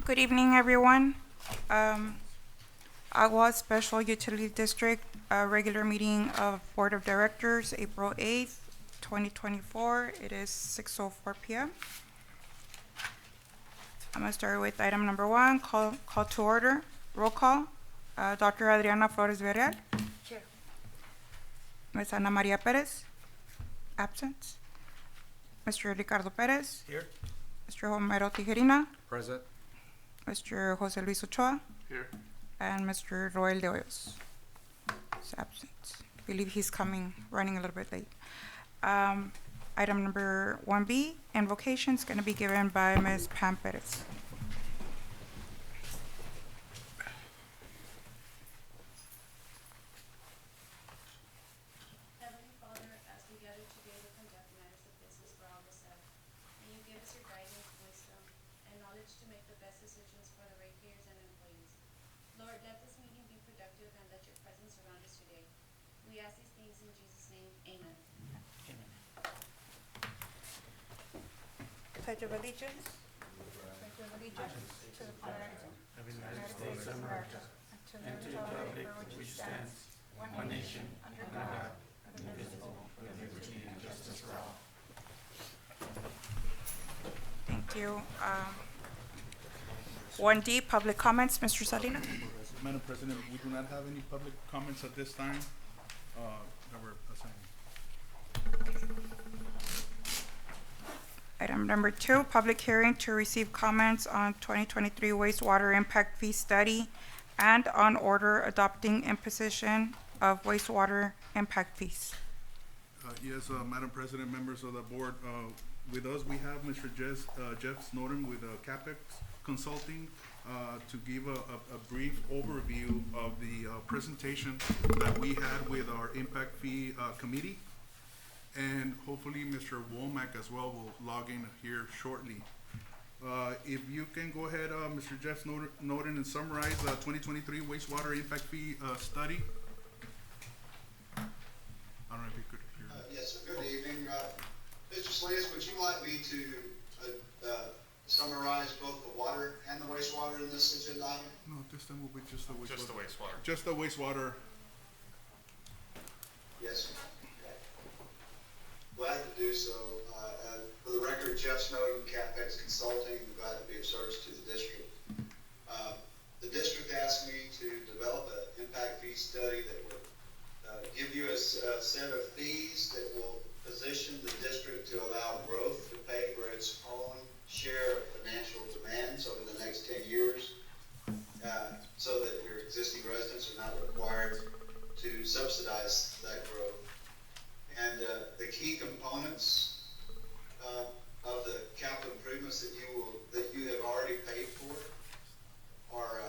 Good evening, everyone. AGUA Special Utility District, regular meeting of Board of Directors, April 8th, 2024. It is 6:04 p.m. I'm going to start with item number 1, call to order. Roll call. Dr. Adriana Flores Villarreal. Here. Ms. Ana Maria Perez. Absent. Mr. Ricardo Perez. Here. Mr. Homero Tijerina. Present. Mr. Jose Luis Ochoa. Here. And Mr. Roel de Hoyos is absent. I believe he's running a little bit late. Item number 1B, invocation is going to be given by Ms. Pam Perez. Heavenly Father, as we gather today to conduct matters of business for all the said, may you give us your guidance, wisdom, and knowledge to make the best decisions for the ratepayers and employees. Lord, let this meeting be productive and let your presence surround us today. We ask these things in Jesus' name. Amen. Pledge of allegiance. Pledge of allegiance to the flag of the United States of America and to the republic for which it stands, one nation, under God, indivisible, with liberty and justice for all. Thank you. 1D, public comments. Mr. Salinas. Madam President, we do not have any public comments at this time that were assigned. Item number 2, public hearing to receive comments on 2023 wastewater impact fee study and on order adopting imposition of wastewater impact fees. Yes, Madam President, members of the board, with us we have Mr. Jeff Snowden with CAPEX Consulting to give a brief overview of the presentation that we had with our impact fee committee. And hopefully Mr. Womack as well will log in here shortly. If you can go ahead, Mr. Jeff Snowden, and summarize the 2023 wastewater impact fee study. I don't know if you could hear me. Yes, sir. Good evening. Mr. Salinas, would you like me to summarize both the water and the wastewater in this agenda item? No, this time will be just the wastewater. Just the wastewater. Just the wastewater. Yes, sir. Okay. Glad to do so. For the record, Jeff Snowden, CAPEX Consulting, I'm glad to be of service to the district. The district asked me to develop an impact fee study that would give you a set of fees that will position the district to allow growth to pay for its own share of financial demands over the next 10 years, so that your existing residents are not required to subsidize that growth. And the key components of the capital improvements that you have already paid for are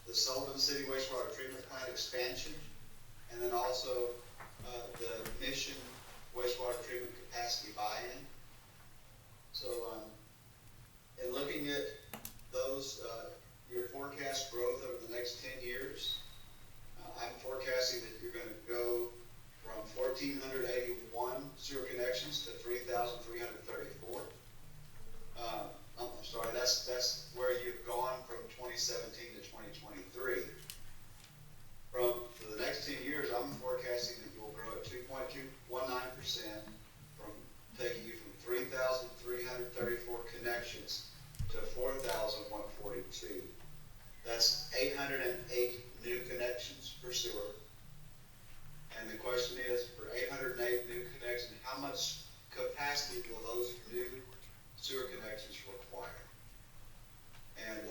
the Sullivan City wastewater treatment plant expansion, and then also the Mission wastewater treatment capacity buy-in. So, in looking at those, your forecast growth over the next 10 years, I'm forecasting that you're going to go from 1,481 sewer connections to 3,334. I'm sorry, that's where you've gone from 2017 to 2023. For the next 10 years, I'm forecasting that you will grow at 2.219%, from taking you from 3,334 connections to 4,142. That's 808 new connections for sewer. And the question is, for 808 new connections, how much capacity will those new sewer connections require? And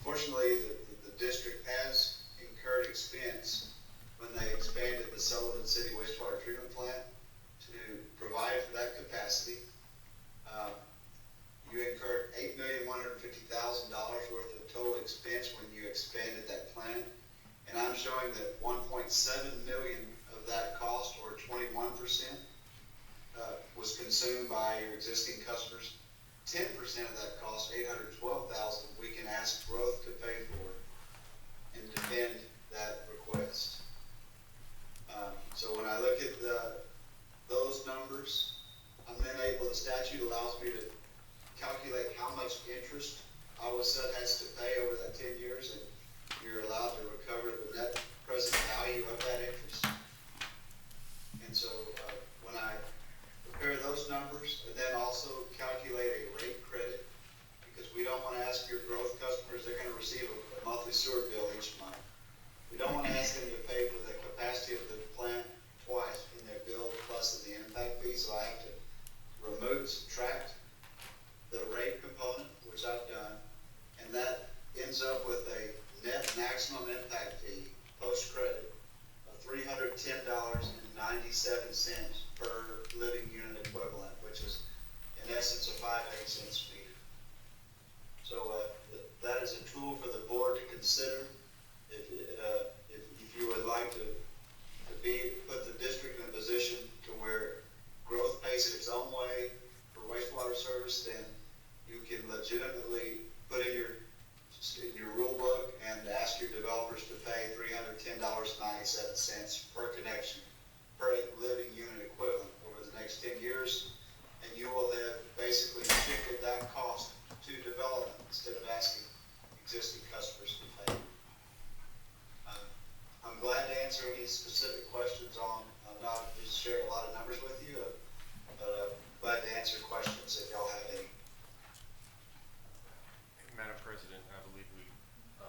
fortunately, the district has incurred expense when they expanded the Sullivan City wastewater treatment plant to provide for that capacity. You incurred $8,150,000 worth of total expense when you expanded that plant. And I'm showing that $1.7 million of that cost, or 21%, was consumed by your existing customers. 10% of that cost, $812,000, we can ask growth to pay for and defend that request. So when I look at those numbers, I'm then able, the statute allows me to calculate how much interest AGUA has to pay over that 10 years, and you're allowed to recover the net present value of that interest. And so when I compare those numbers and then also calculate a rate credit, because we don't want to ask your growth customers, they're going to receive a monthly sewer bill each month. We don't want to ask them to pay for the capacity of the plant twice in their bill plus in the impact fee, so I have to subtract the rate component, which I've done, and that ends up with a net maximum impact fee post-credit of $310.97 per living unit equivalent, which is in essence a 5/8 cents fee. So that is a tool for the board to consider if you would like to put the district in a position to where growth pays its own way for wastewater service, then you can legitimately put in your rule book and ask your developers to pay $310.97 per connection per living unit equivalent over the next 10 years, and you will have basically shifted that cost to development instead of asking existing customers to pay. I'm glad to answer any specific questions on, not just share a lot of numbers with you, but glad to answer questions if y'all have any. Madam President, I believe we, a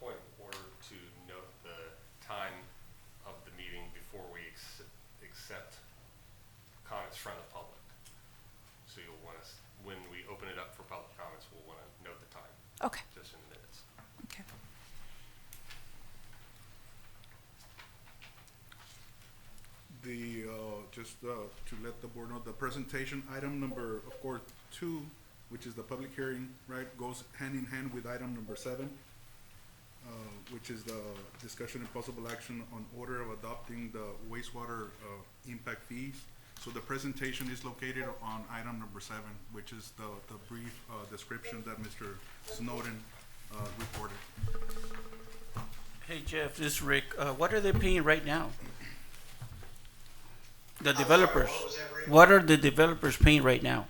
point of order to note the time of the meeting before we accept comments from the public. So you'll want us, when we open it up for public comments, we'll want to note the time. Okay. Just in minutes. Okay. Just to let the board know, the presentation item number, of course, 2, which is the public hearing, right, goes hand in hand with item number 7, which is the discussion and possible action on order of adopting the wastewater impact fees. So the presentation is located on item number 7, which is the brief description that Mr. Snowden reported. Hey Jeff, this is Rick. What are they paying right now? The I'm sorry, developers. what was that, Rick? What are the developers paying right now?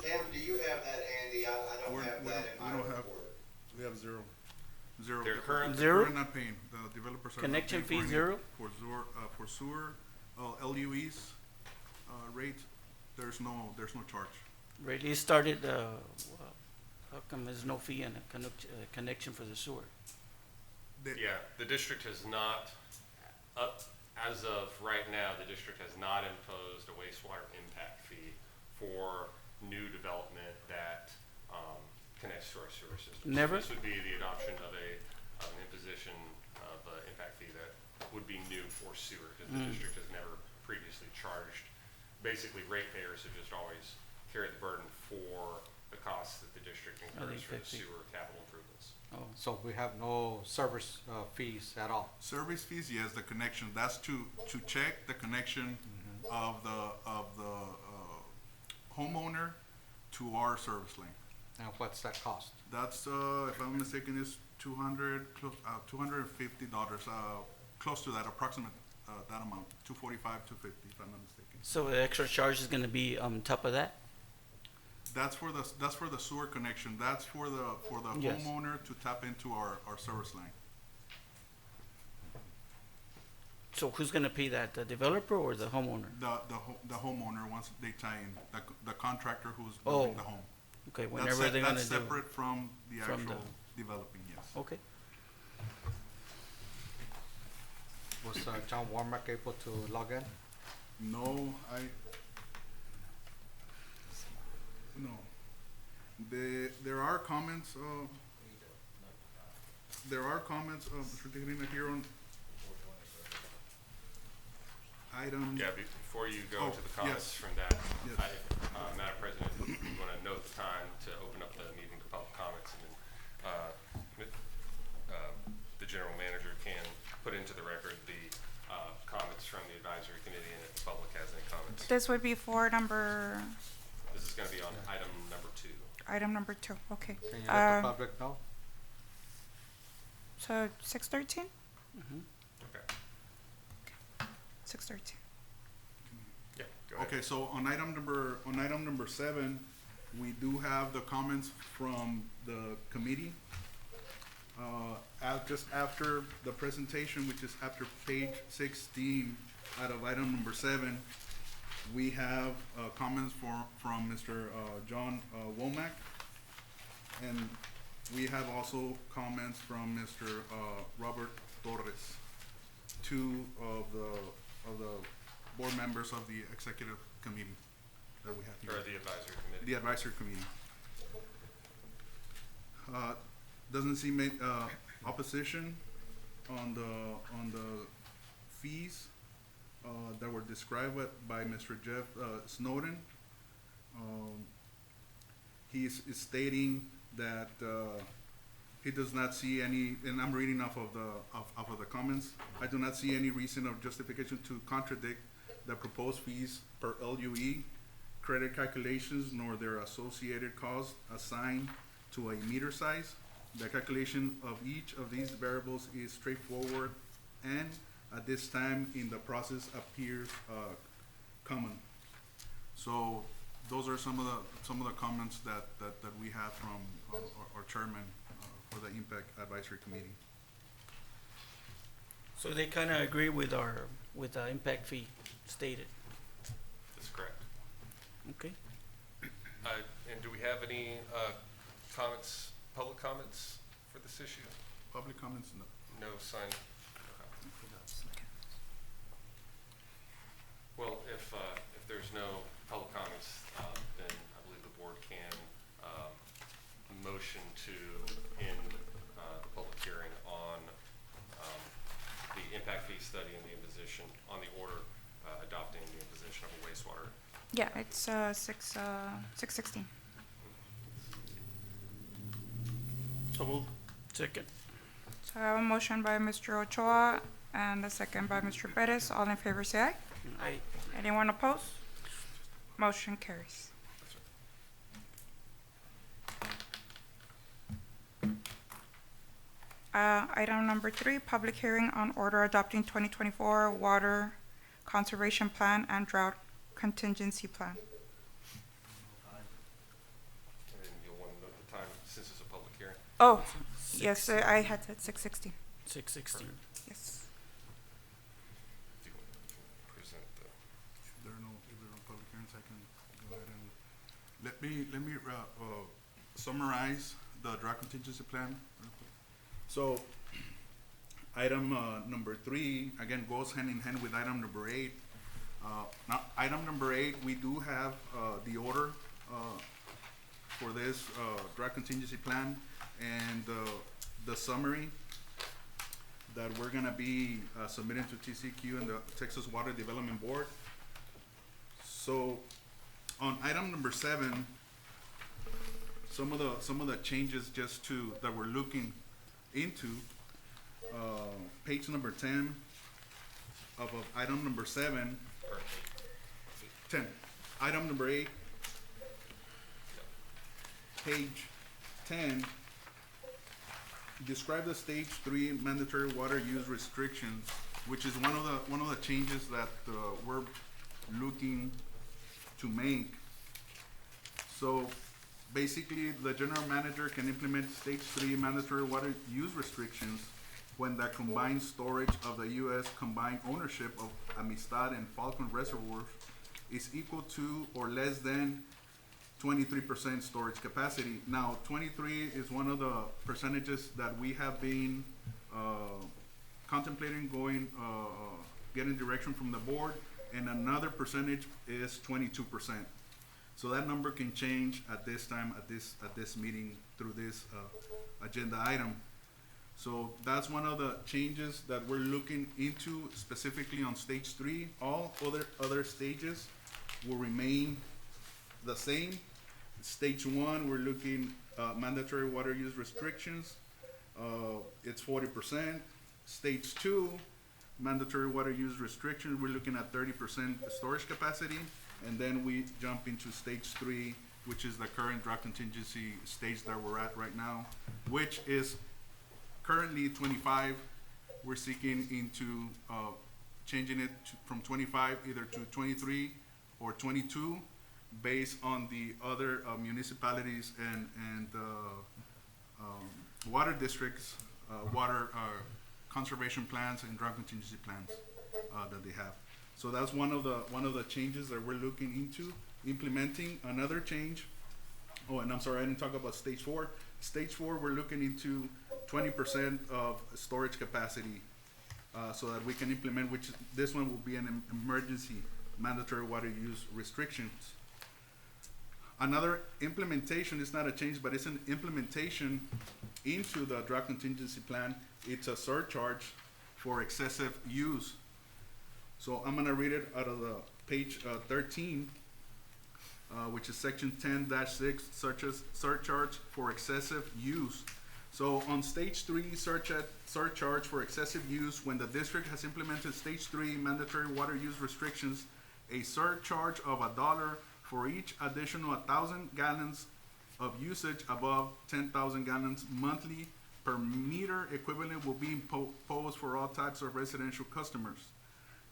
Tim, do you have that handy? I don't have that in my We don't have, report. we have zero. Their current- Zero? We're not paying, the developers are not Connection paying fee for zero? For sewer, LUEs, rate, there's no charge. Right, it started, how come there's no fee and a connection for the sewer? Yeah, the district has not, as of right now, the district has not imposed a wastewater impact fee for new development that connects to our sewer system. Never? So this would be the adoption of an imposition of an impact fee that would be new for sewer, because the district has never previously charged. Basically, ratepayers have just always carried the burden for the costs that the district incurs for the impact fee. sewer capital improvements. Oh, So we have no service fees at all. Service fees, yes, the connection, that's to check the connection of the homeowner to our service lane. And what's that cost? That's, if I'm mistaken, is $250, close to that, approximate, that amount, $245, $250, if I'm not mistaken. so the extra charge is gonna be on top of that? That's for the sewer connection, that's for the Yes. homeowner to tap into our service line. So who's gonna pay that, the developer or the homeowner? The homeowner, once they tie in, the contractor who's Oh, building the home. Okay, whenever they're gonna That's do. separate from the from actual the- developing, yes. Okay, Was John Warmack able to log in? No. There are comments, Mr. Tijerina, here on item. Yeah, before you go Oh, to the comments yes. from that, Yes. Madam President, we want to note the time to open up the meeting to public comments, and then the general manager can put into the record the comments from the advisory committee, and if the public has any comments. This would be for number, This is going to be on item number 2. item number 2, okay. Can you let the Um, public know? So 6:13? Okay. 6:13. Yeah, go Go ahead. Okay, so on item number 7, we do have the comments from the committee. Just after the presentation, which is after page 16 out of item number 7, we have comments from Mr. John Womack, and we have also comments from Mr. Robert Torres, two of the board members of the executive committee that we have here. Or the advisory committee. The advisory committee. Doesn't seem opposition on the fees that were described by Mr. Jeff Snowden. He's stating that he does not see any, and I'm reading off of the comments. I do not see any reason or justification to contradict the proposed fees per LUE, credit calculations, nor their associated costs assigned to a meter size. The calculation of each of these variables is straightforward and at this time in the process appears common. So those are some of the comments that we have from our chairman for the Impact Advisory Committee. So they kind of agree with the impact fee stated. That's correct. Okay. And do we have any comments, public comments for this issue? Public comments? No. No sign. Well, if there's no public comments, then I believe the board can motion to end the public hearing on the impact fee study and the imposition, on the order adopting the imposition of a wastewater. Yeah, it's 616. So moved. Second. So I have a motion by Mr. Ochoa and a second by Mr. Perez. All in favor say aye. Aye. Anyone opposed? Motion carries. Item number 3, public hearing on order adopting 2024 Water Conservation Plan and Drought Contingency Plan. And then you'll want to note the time since it's a public hearing. Oh, yes, I had said 6:16. 6:16. Yes. Do you want to present the? If there are no public hearings, I can go ahead and let me summarize the drought contingency plan. So, item number 3 again goes hand in hand with item number 8. Now, item number 8, we do have the order for this drought contingency plan and the summary that we're gonna be submitting to TCQ and the Texas Water Development Board. So, on item number 7, some of the changes that we're looking into, page number 10 of item number 7, 10, item number 8, page 10, describe the stage 3 mandatory water use restrictions, which is one of the changes that we're looking to make. So basically, the general manager can implement stage 3 mandatory water use restrictions when the combined storage of the U.S. combined ownership of Amistad and Falcon reservoirs is equal to or less than 23% storage capacity. Now, 23 is one of the percentages that we have been contemplating getting direction from the board, and another percentage is 22%. So that number can change at this time, at this meeting through this agenda item. So that's one of the changes that we're looking into specifically on stage 3. All other stages will remain the same. Stage 1, we're looking mandatory water use restrictions. It's 40%. Stage 2, mandatory water use restrictions, we're looking at 30% storage capacity. And then we jump into stage 3, which is the current drought contingency stage that we're at right now, which is currently 25. We're seeking into changing it from 25 either to 23 or 22 based on the other municipalities and water districts, water conservation plans and drought contingency plans that they have. So that's one of the changes that we're looking into implementing. Another change. Oh, and I'm sorry, I didn't talk about stage 4. Stage 4, we're looking into 20% of storage capacity, so that we can implement, which this one will be an emergency mandatory water use restrictions. Another implementation is not a change, but it's an implementation into the drought contingency plan. It's a surcharge for excessive use. So I'm gonna read it out of the page 13, which is section 10-6, surcharge for excessive use. So on stage 3, surcharge for excessive use, when the district has implemented stage 3 mandatory water use restrictions, a surcharge of $1 for each additional 1,000 gallons of usage above 10,000 gallons monthly per meter equivalent will be imposed for all types of residential customers.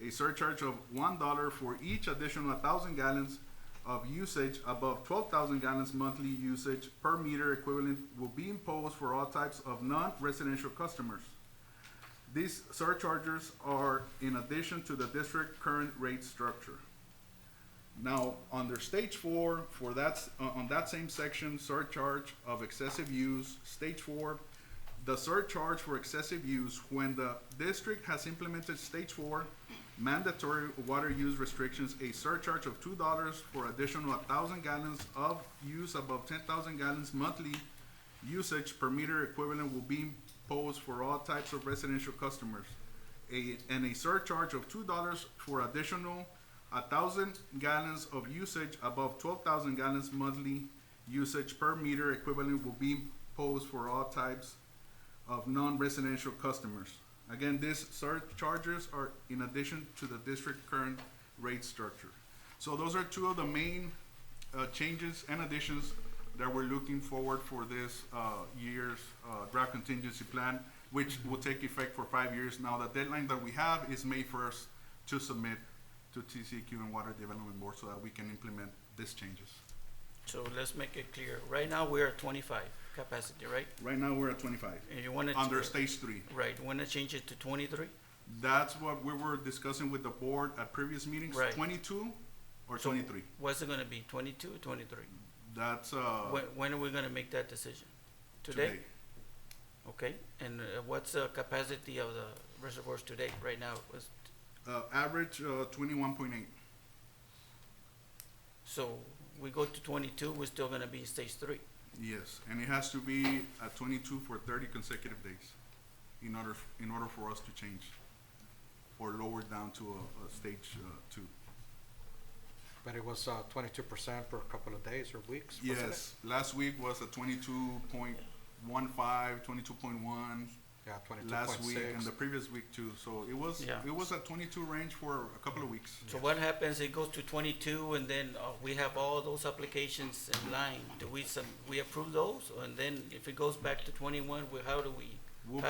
A surcharge of $1 for each additional 1,000 gallons of usage above 12,000 gallons monthly usage per meter equivalent will be imposed for all types of non-residential customers. These surcharges are in addition to the district current rate structure. Now, under stage 4, for that, on that same section, surcharge of excessive use, stage 4, the surcharge for excessive use, when the district has implemented stage 4 mandatory water use restrictions, a surcharge of $2 for additional 1,000 gallons of use above 10,000 gallons monthly usage per meter equivalent will be imposed for all types of residential customers. And a surcharge of $2 for additional 1,000 gallons of usage above 12,000 gallons monthly usage per meter equivalent will be imposed for all types of non-residential customers. Again, these surcharges are in addition to the district current rate structure. So those are two of the main changes and additions that we're looking forward for this year's drought contingency plan, which will take effect for 5 years. Now, the deadline that we have is May 1st to submit to TCEQ and Water Development Board so that we can implement these changes. So let's make it clear. Right now, we're at 25 capacity, right? Right now, we're at 25, And you want to under stage 3. right? You want to change it to 23? That's what we were discussing with the board at previous meetings, Right. 22 or So 23. what's it going to be? 22 or 23? That's When are we going to make that decision? Today? Okay. And what's the capacity of the reservoirs today? Right now, Average 21.8. so we go to 22. We're still going to be stage 3. Yes, and it has to be at 22 for 30 consecutive days in order for us to change or lower down to a stage 2. But it was 22% for a couple of days or weeks, wasn't it? Yes, last week was a 22.15, 22.1. Yeah, 22.6. Last week and the previous week too. So it was Yeah. at 22 range for a couple of weeks. So what happens? It goes to 22, and then we have all those applications in line. Do we approve those, and then if it goes back to 21, how do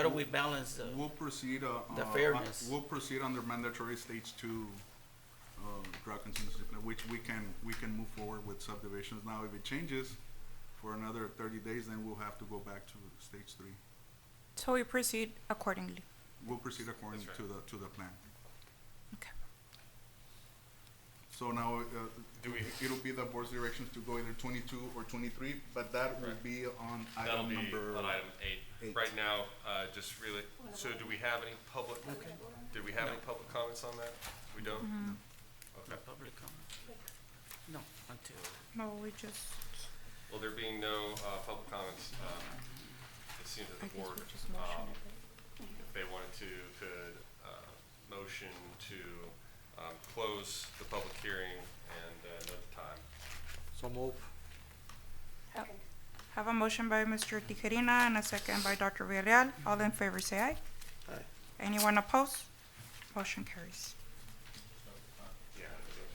we balance the? We'll proceed. the fairness. We'll proceed under mandatory stage 2 drought contingency plan, which we can move forward with subdivisions. Now, if it changes for another 30 days, then we'll have to go back to stage 3. So we proceed accordingly. We'll proceed according That's to the plan. Okay. So now, it'll be the board's directions to go either 22 or 23, but that will Right. be on That'll item be number. on item 8. 8. Right now, just really, so do we have any public, did we have any public comments on that? We don't? Okay. Public comment? No, until. No, we just, Well, there being no public comments, it seems that I the guess board, we just motion if they wanted to, could motion to close the public hearing and note the time. So move. have a motion by Mr. Tijerina and a second by Dr. Villarreal. All in favor say aye. Aye. Anyone opposed? Motion carries. Yeah, I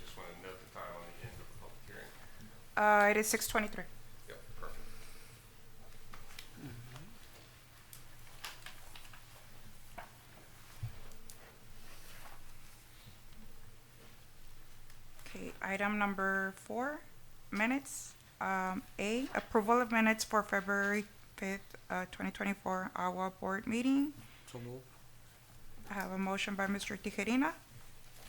just want to note the time on the end of the public hearing. It is 6:23. Yep, perfect. Okay, Item number 4, minutes. A, approval of minutes for February 5th, 2024 AGUA Board meeting. So move. I have a motion by Mr. Tijerina.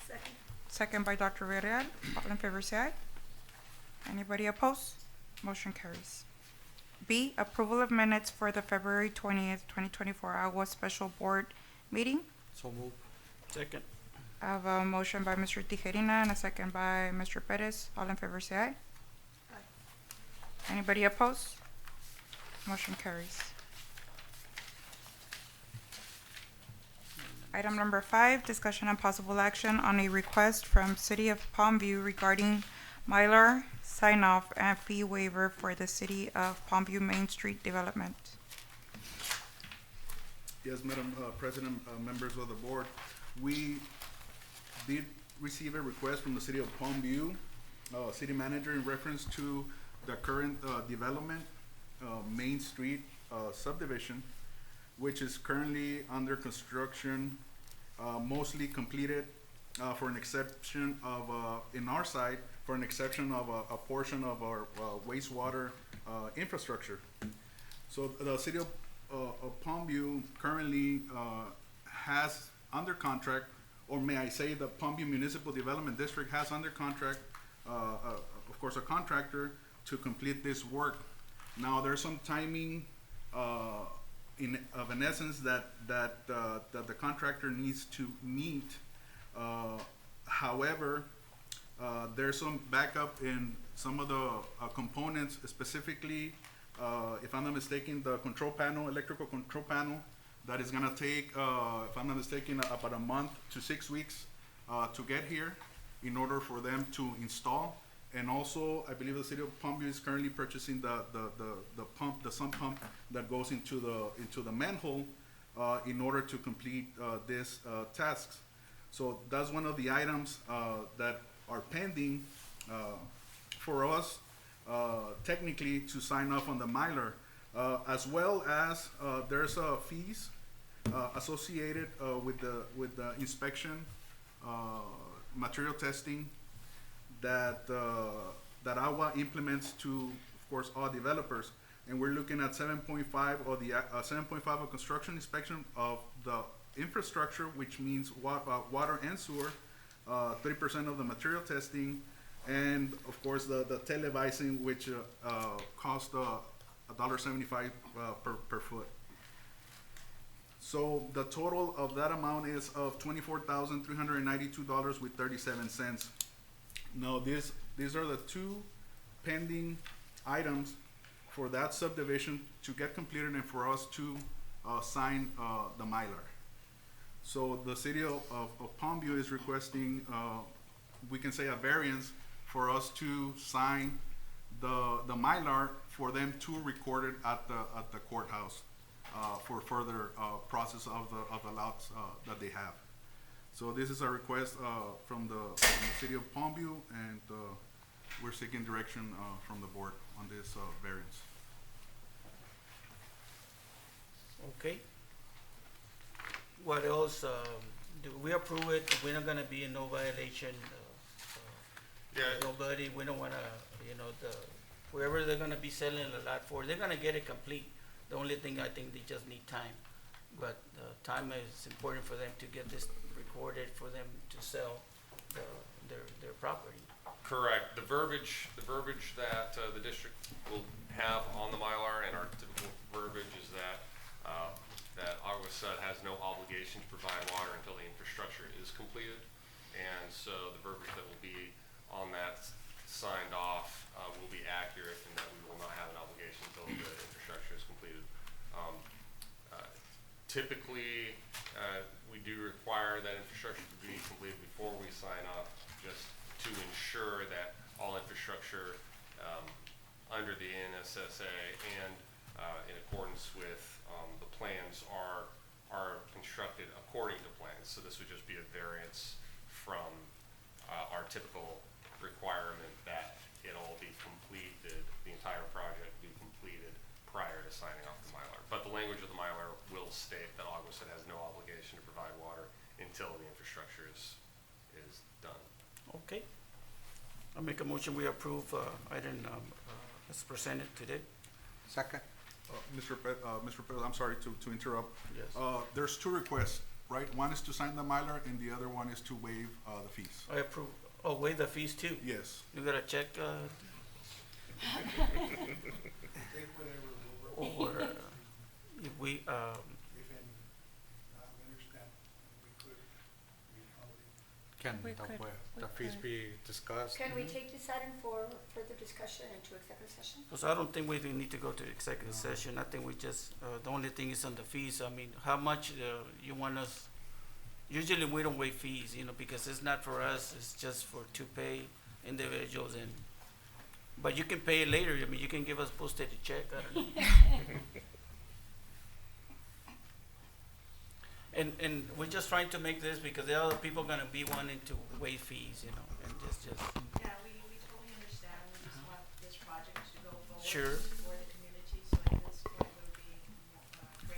Second. Second by Dr. Villarreal. All in favor, say aye. Anybody opposed? Motion carries. B, approval of minutes for the February 20th, 2024 AGUA Special Board meeting. So move. Second. I have a motion by Mr. Tijerina and a second by Mr. Perez. All in favor, say aye. Anybody opposed? Motion carries. Item number 5, discussion and possible action on a request from City of Palmview regarding Mylar sign-off and fee waiver for the City of Palmview Main Street development. Yes, Madam President, members of the board, we did receive a request from the City of Palmview, city manager, in reference to the current development, Main Street subdivision, which is currently under construction, mostly completed, for an exception of, in our side, for an exception of a portion of our wastewater infrastructure. So the City of Palmview currently has under contract, or may I say the Palmview Municipal Development District has under contract, of course, a contractor to complete this work. Now, there's some timing of an essence that the contractor needs to meet. However, there's some backup in some of the components, specifically, if I'm not mistaken, the control panel, electrical control panel, that is gonna take, if I'm not mistaken, about a month to 6 weeks to get here in order for them to install. And also, I believe the City of Palmview is currently purchasing the pump, the sump pump that goes into the manhole in order to complete this tasks. So that's one of the items that are pending for us technically to sign off on the Mylar, as well as there's fees associated with the inspection, material testing that AGUA implements to, of course, all developers. And we're looking at 7.5 or the 7.5 of construction inspection of the infrastructure, which means water and sewer, 3% of the material testing, and of course the televising, which cost $1.75 per foot. So the total of that amount is of $24,392.37. Now these are the two pending items for that subdivision to get completed and for us to sign the Mylar. So the City of Palmview is requesting, we can say, a variance for us to sign the Mylar, for them to record it at the courthouse for further process of the lots that they have. So this is a request from the City of Palmview, and we're seeking direction from the board on this variance. Okay. What else, do we approve it? We're not gonna be in no violation, Yeah, nobody, we don't wanna, whoever they're gonna be selling the lot for, they're gonna get it complete. The only thing, I think they just need time, but time is important for them to get this recorded, for them to sell their property. correct. The verbiage that the district will have on the Mylar, and our typical verbiage is that AGUA has no obligation to provide water until the infrastructure is completed. And so the verbiage that will be on that signed off will be accurate, and that we will not have an obligation until the infrastructure is completed. Typically, we do require that infrastructure to be completed before we sign off, just to ensure that all infrastructure under the NSSA and in accordance with the plans are constructed according to plans. So this would just be a variance from our typical requirement that it all be completed, the entire project be completed prior to signing off the Mylar. But the language of the Mylar will state that AGUA has no obligation to provide water until the infrastructure is done. Okay. I'll make a motion, we approve, item, as presented today. Second? Mr. Pedro, I'm sorry to interrupt. Yes. There's two requests, right? One is to sign the Mylar and the other one is to waive, the fees. I approve, oh, waive the fees too. Yes. You got a check, or, if we, Can We the, could- we the fees could. be discussed? Can we take this item for further discussion into executive session? because I don't think we do need to go to executive session, I think we just, the only thing is on the fees, I mean, how much, you want us, usually we don't waive fees, you know, because it's not for us, it's just for, to pay individuals and, but you can pay it later, I mean, you can give us postage check, I don't know. And we're just trying to make this because there are other people gonna be wanting to waive fees, you know, and just, Yeah, we totally understand, we just want this project to go forward. Sure. For the community, so at this point, we'll be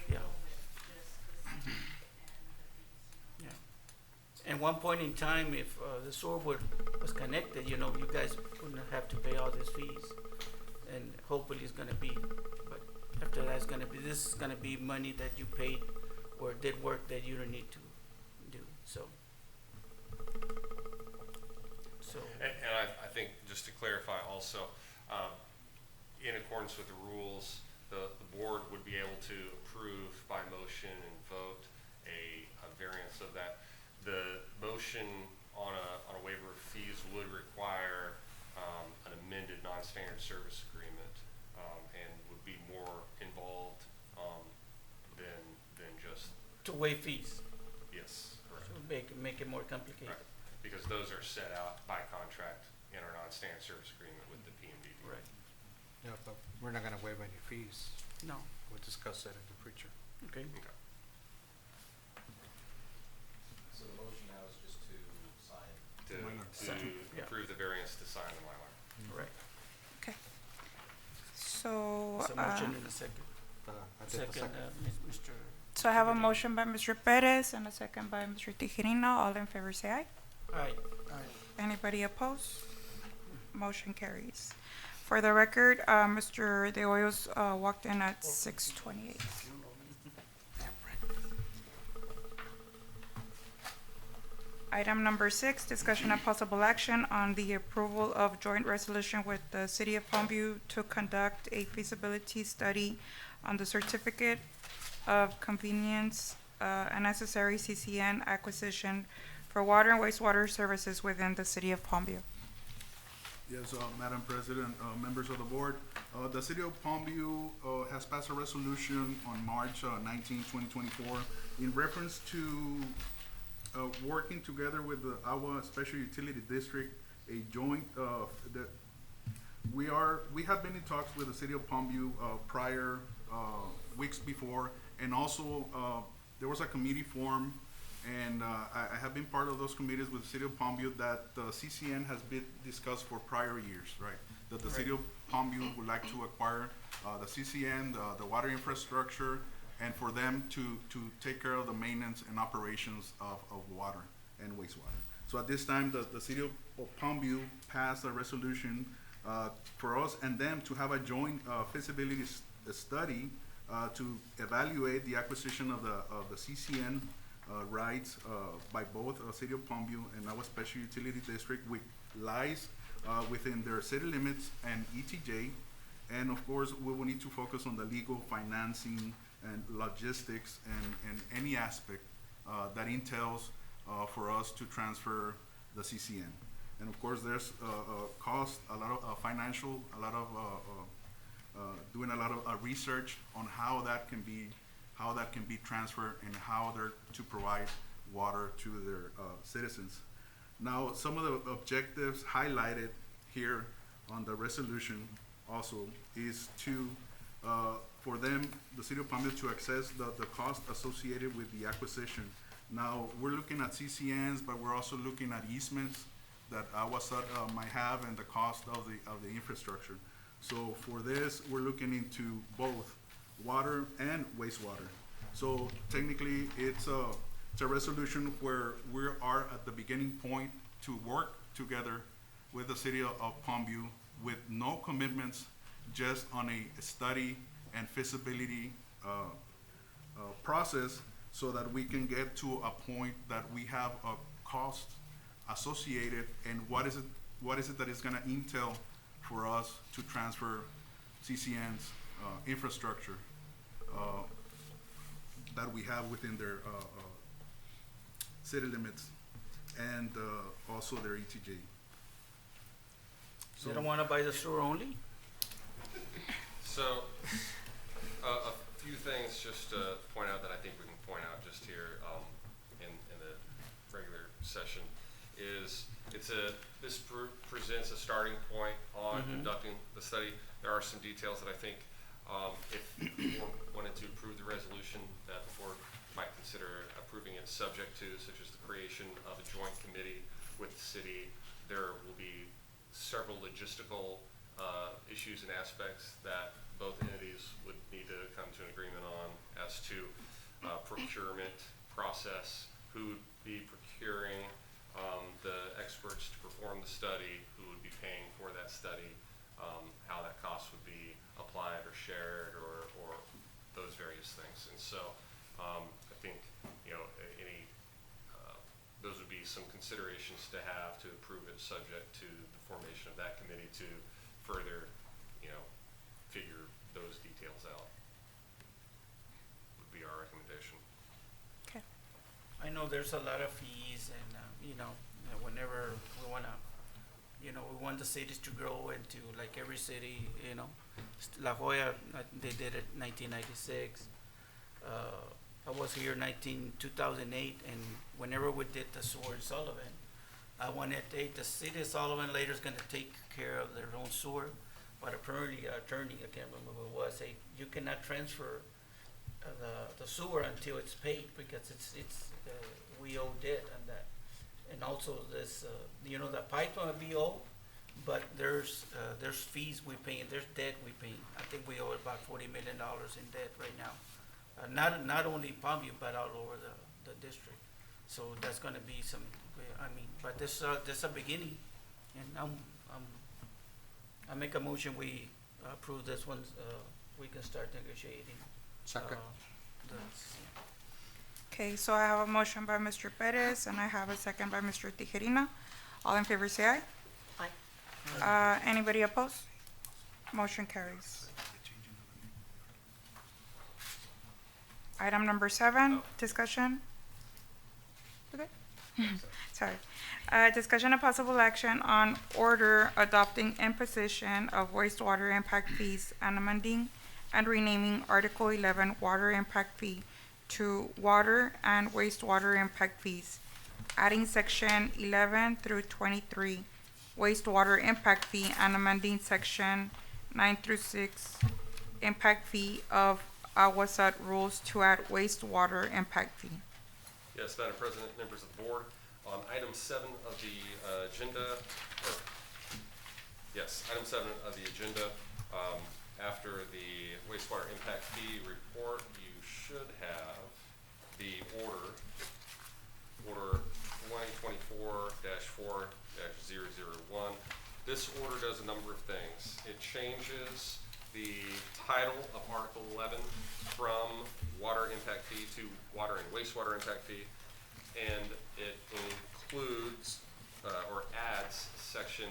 Yeah. grateful with just the city and the fees, yeah. And one point in time, if, the sewer was connected, you know, you guys wouldn't have to pay all these fees. And hopefully it's gonna be, but after that, it's gonna be, this is gonna be money that you paid or did work that you don't need to do, so. So, And I think, just to clarify also, in accordance with the rules, the board would be able to approve by motion and vote a variance of that. The motion on a waiver of fees would require an amended non-standard service agreement, and would be more involved than just, to waive fees, yes, correct. so make it more complicated. Right, because those are set out by contract in our non-standard service agreement with the PMDD. Right, Yeah, but we're not gonna waive any fees. no, We'll discuss that in the future. okay, Okay. So the motion now is just to sign. Mylar. Sign, yeah. Approve the variance to sign the Mylar. right. Okay. So, It's a motion in a second. I did the Second, Mr. so I have a motion by Mr. Perez and a second by Mr. Tijerina. All in favor say aye. Aye. Anybody opposed? Motion carries. For the record, Mr. De Hoyos walked in at 6:28. Item number 6, discussion and possible action on the approval of joint resolution with the City of Palmview to conduct a feasibility study on the certificate of convenience and necessary CCN acquisition for water and wastewater services within the City of Palmview. Yes, Madam President, members of the board, the City of Palmview has passed a resolution on March 19, 2024 in reference to working together with the AGUA Special Utility District, a joint, we have been in talks with the City of Palmview prior weeks before, and also there was a committee formed, and I have been part of those committees with the City of Palmview that the CCN has been discussed for prior years, right? That the City of Palmview would like to acquire the CCN, the water infrastructure, and for them to take care of the maintenance and operations of water and wastewater. So at this time, the City of Palmview passed a resolution for us and them to have a joint feasibility study to evaluate the acquisition of the CCN rights by both City of Palmview and AGUA Special Utility District, which lies within their city limits and ETJ. And of course, we will need to focus on the legal, financing, and logistics, and any aspect that entails for us to transfer the CCN. And of course, there's a cost, a lot of financial, a lot of doing a lot of research on how that can be transferred and how they're to provide water to their citizens. Now, some of the objectives highlighted here on the resolution also is to for them, the City of Palmview, to access the cost associated with the acquisition. Now, we're looking at CCNs, but we're also looking at easements that AGUA might have and the cost of the infrastructure. So for this, we're looking into both water and wastewater. So technically, it's a resolution where we are at the beginning point to work together with the City of Palmview with no commitments, just on a study and feasibility process, so that we can get to a point that we have a cost associated, and what is it that is gonna entail for us to transfer CCN's infrastructure that we have within their city limits, and also their ETJ. You don't wanna buy the sewer only? So, a few things just to point out that I think we can point out just here in the regular session is this presents a starting point on conducting the study. There are some details that I think if the board wanted to approve the resolution, that the board might consider approving it subject to, such as the creation of a joint committee with the city. There will be several logistical issues and aspects that both entities would need to come to an agreement on as to procurement process, who would be procuring the experts to perform the study, who would be paying for that study, how that cost would be applied or shared, or those various things. And so I think, you know, those would be some considerations to have to approve it, subject to the formation of that committee to further, you know, figure those details out. Would be our recommendation. Okay. I know there's a lot of fees and, you know, whenever we wanna, you know, we want the cities to grow into like every city, you know. La Jolla, they did it 1996. I was here 2008, and whenever we did the sewer in Sullivan, I wanted the city of Sullivan later is gonna take care of their own sewer, but apparently attorney, I can't remember who it was, say you cannot transfer the sewer until it's paid, because it's we owe debt on that. And also this, you know, the pipe gonna be owed, but there's fees we pay, and there's debt we pay. I think we owe about $40 million in debt right now. Not only Palmview, but all over the district. So that's gonna be some, I mean, but this a beginning, and I make a motion, we approve this one, we can start negotiating. Second. Okay, so I have a motion by Mr. Perez, and I have a second by Mr. Tijerina. All in favor say aye. Aye. Anybody opposed? Motion carries. Item number 7, discussion. Okay. Sorry. Discussion of possible action on order adopting imposition of wastewater impact fees and amending and renaming Article 11 Water Impact Fee to Water and Wastewater Impact Fees, adding Section 11 through 23 Wastewater Impact Fee, and amending Section 9 through 6 Impact Fee of AGUA rules to add wastewater impact fee. Yes, Madam President, members of the board, on item 7 of the agenda, item 7 of the agenda, after the wastewater impact fee report, you should have the order 2024-4-001. This order does a number of things. It changes the title of Article 11 from water impact fee to water and wastewater impact fee, and it includes or adds Section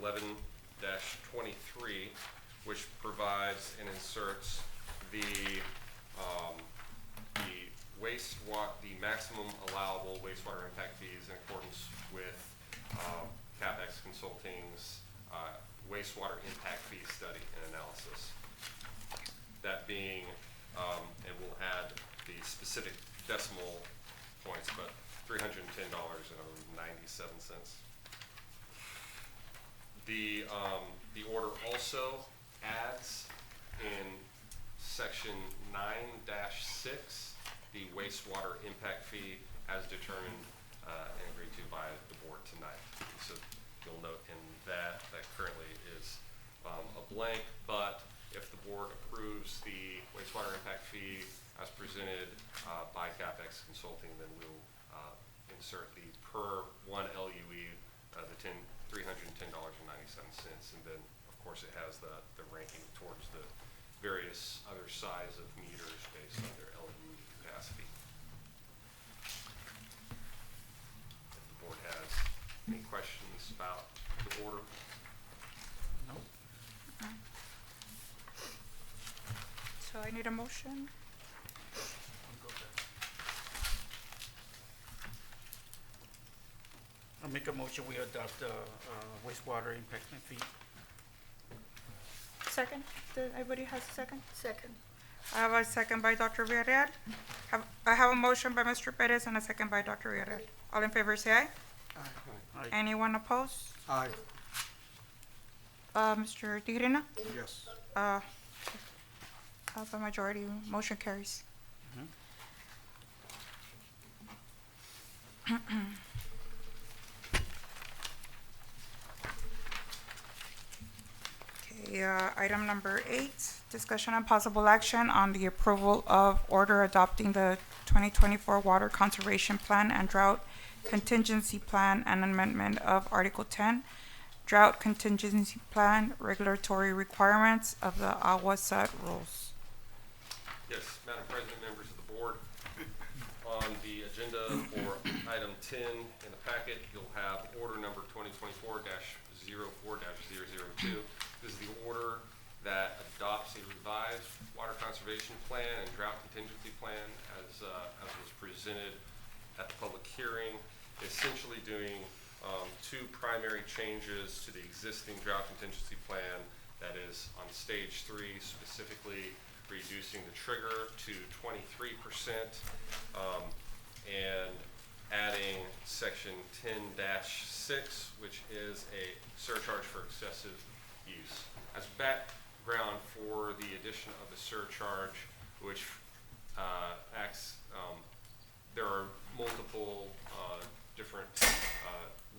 11-23, which provides and inserts the maximum allowable wastewater impact fees in accordance with CapEx Consulting's wastewater impact fee study and analysis. That being, and we'll add the specific decimal points, but $310.97. The order also adds in Section 9-6 the wastewater impact fee as determined and agreed to by the board tonight. So you'll note in that currently is a blank, but if the board approves the wastewater impact fee as presented by CapEx Consulting, then we'll insert the per one LUE, the $310.97 $310.97, and then, of course, it has the ranking towards the various other size of meters based on their LU capacity. If the board has any questions about the order? No? So I need a motion. I'll make a motion, we adopt the wastewater impactment fee. Second, everybody has a second? Second. I have a second by Dr. Villarreal. I have a motion by Mr. Perez and a second by Dr. Villarreal. All in favor, say aye. Aye. Anyone opposed? Aye. Mr. Tigrina? Yes. Of a majority, motion carries. Okay, item number 8, discussion and possible action on the approval of order adopting the 2024 Water Conservation Plan and Drought Contingency Plan and amendment of Article 10, Drought Contingency Plan Regulatory Requirements of the AGUA rules. Yes, Madam President, members of the board, on the agenda for item 10 in the packet, you'll have order number 2024-04-002. This is the order that adopts a revised water conservation plan and drought contingency plan as was presented at the public hearing, essentially doing two primary changes to the existing drought contingency plan, that is on stage 3, specifically reducing the trigger to 23%, and adding section 10-6, which is a surcharge for excessive use. As background for the addition of the surcharge, which acts, there are multiple different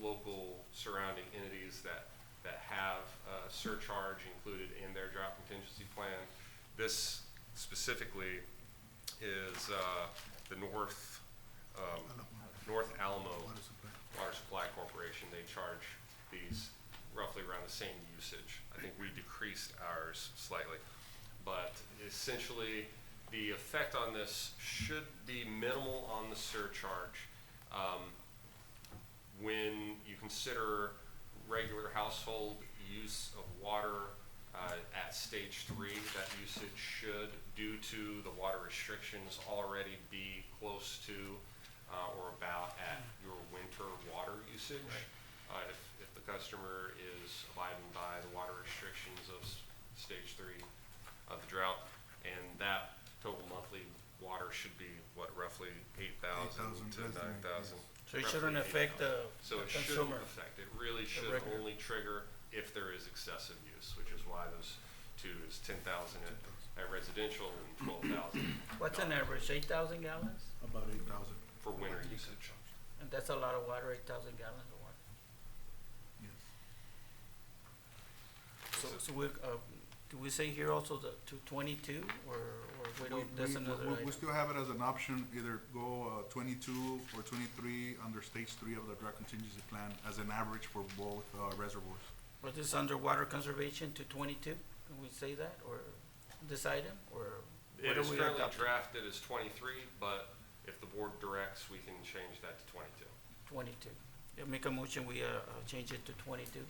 local surrounding entities that have surcharge included in their drought contingency plan. This specifically is the North Alamo Water Supply Corporation. They charge these roughly around the same usage. I think we decreased ours slightly, but essentially the effect on this should be minimal on the surcharge. When you consider regular household use of water at stage 3, that usage should, due to the water restrictions, already be close to or about at your winter water usage. Right. If the customer is abiding by the water restrictions of stage 3 of the drought, and that total monthly water should be what, roughly 8,000 to 9,000. So it shouldn't affect the So it consumer. shouldn't affect. It really should only trigger if there is excessive use, which is why those two is 10,000 at residential and 12,000. What's an average, 8,000 gallons? About 8,000. For winter usage. And that's a lot of water, 8,000 gallons of water. Yes. So we, do we say here also to 22, or we don't, that's another item? We still have it as an option, either go 22 or 23 under stage 3 of the drought contingency plan as an average for both reservoirs. Was this under water conservation to 22? Can we say that, or this item, or It what is are we currently adopting? drafted as 23, but if the board directs, we can change that to 22. 22. Yeah, make a motion, we change it to 22.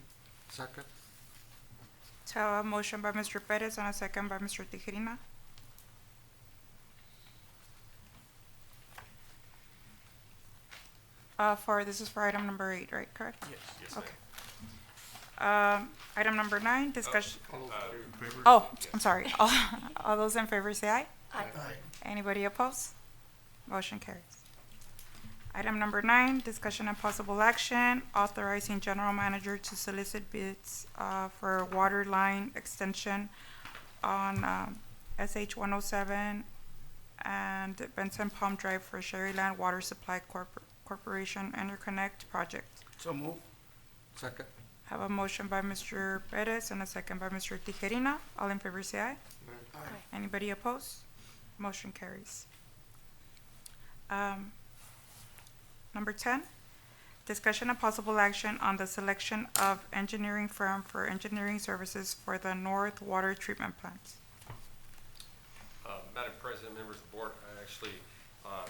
Second. So a motion by Mr. Perez and a second by Mr. Tigrina. This is for item number 8, right, correct? Yes. Yes, ma'am. Okay. Item number 9, discussion. In favor? Oh, I'm sorry. All those in favor say aye. Aye. Anybody opposed? Motion carries. Item number 9, discussion and possible action, authorizing general manager to solicit bids for water line extension on SH 107 and Bensten Palm Drive for Sherryland Water Supply Corporation Interconnect Project. So move. Second. Have a motion by Mr. Perez and a second by Mr. Tijerina. All in favor say aye. Aye. Anybody opposed? Motion carries. Number 10, Discussion of possible action on the selection of engineering firm for engineering services for the North Water Treatment Plant. Madam President, members of the board, I actually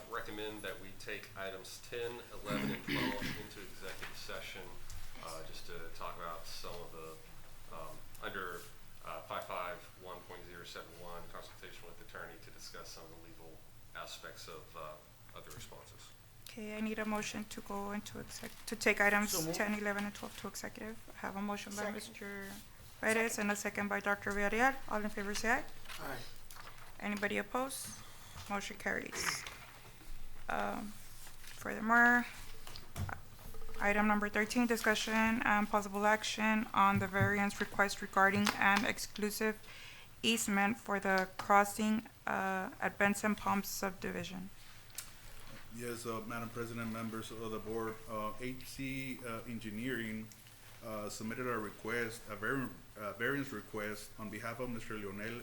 recommend that we take items 10, 11, and 12 into executive session just to talk about some of the, under 551.071, consultation with attorney to discuss some of the legal aspects of the responses. Okay, I need a motion to go into to take items So moved. 10, 11, and 12 to executive. I have a motion by Second. Mr. Perez and a second by Dr. Villarreal. All in favor say aye. Aye. Anybody opposed? Motion carries. Furthermore, item number 13, discussion and possible action on the variance request regarding an exclusive easement for the crossing at Bensten Palm subdivision. Yes, Madam President, members of the board, HC Engineering submitted a request, a variance request on behalf of Mr. Leonel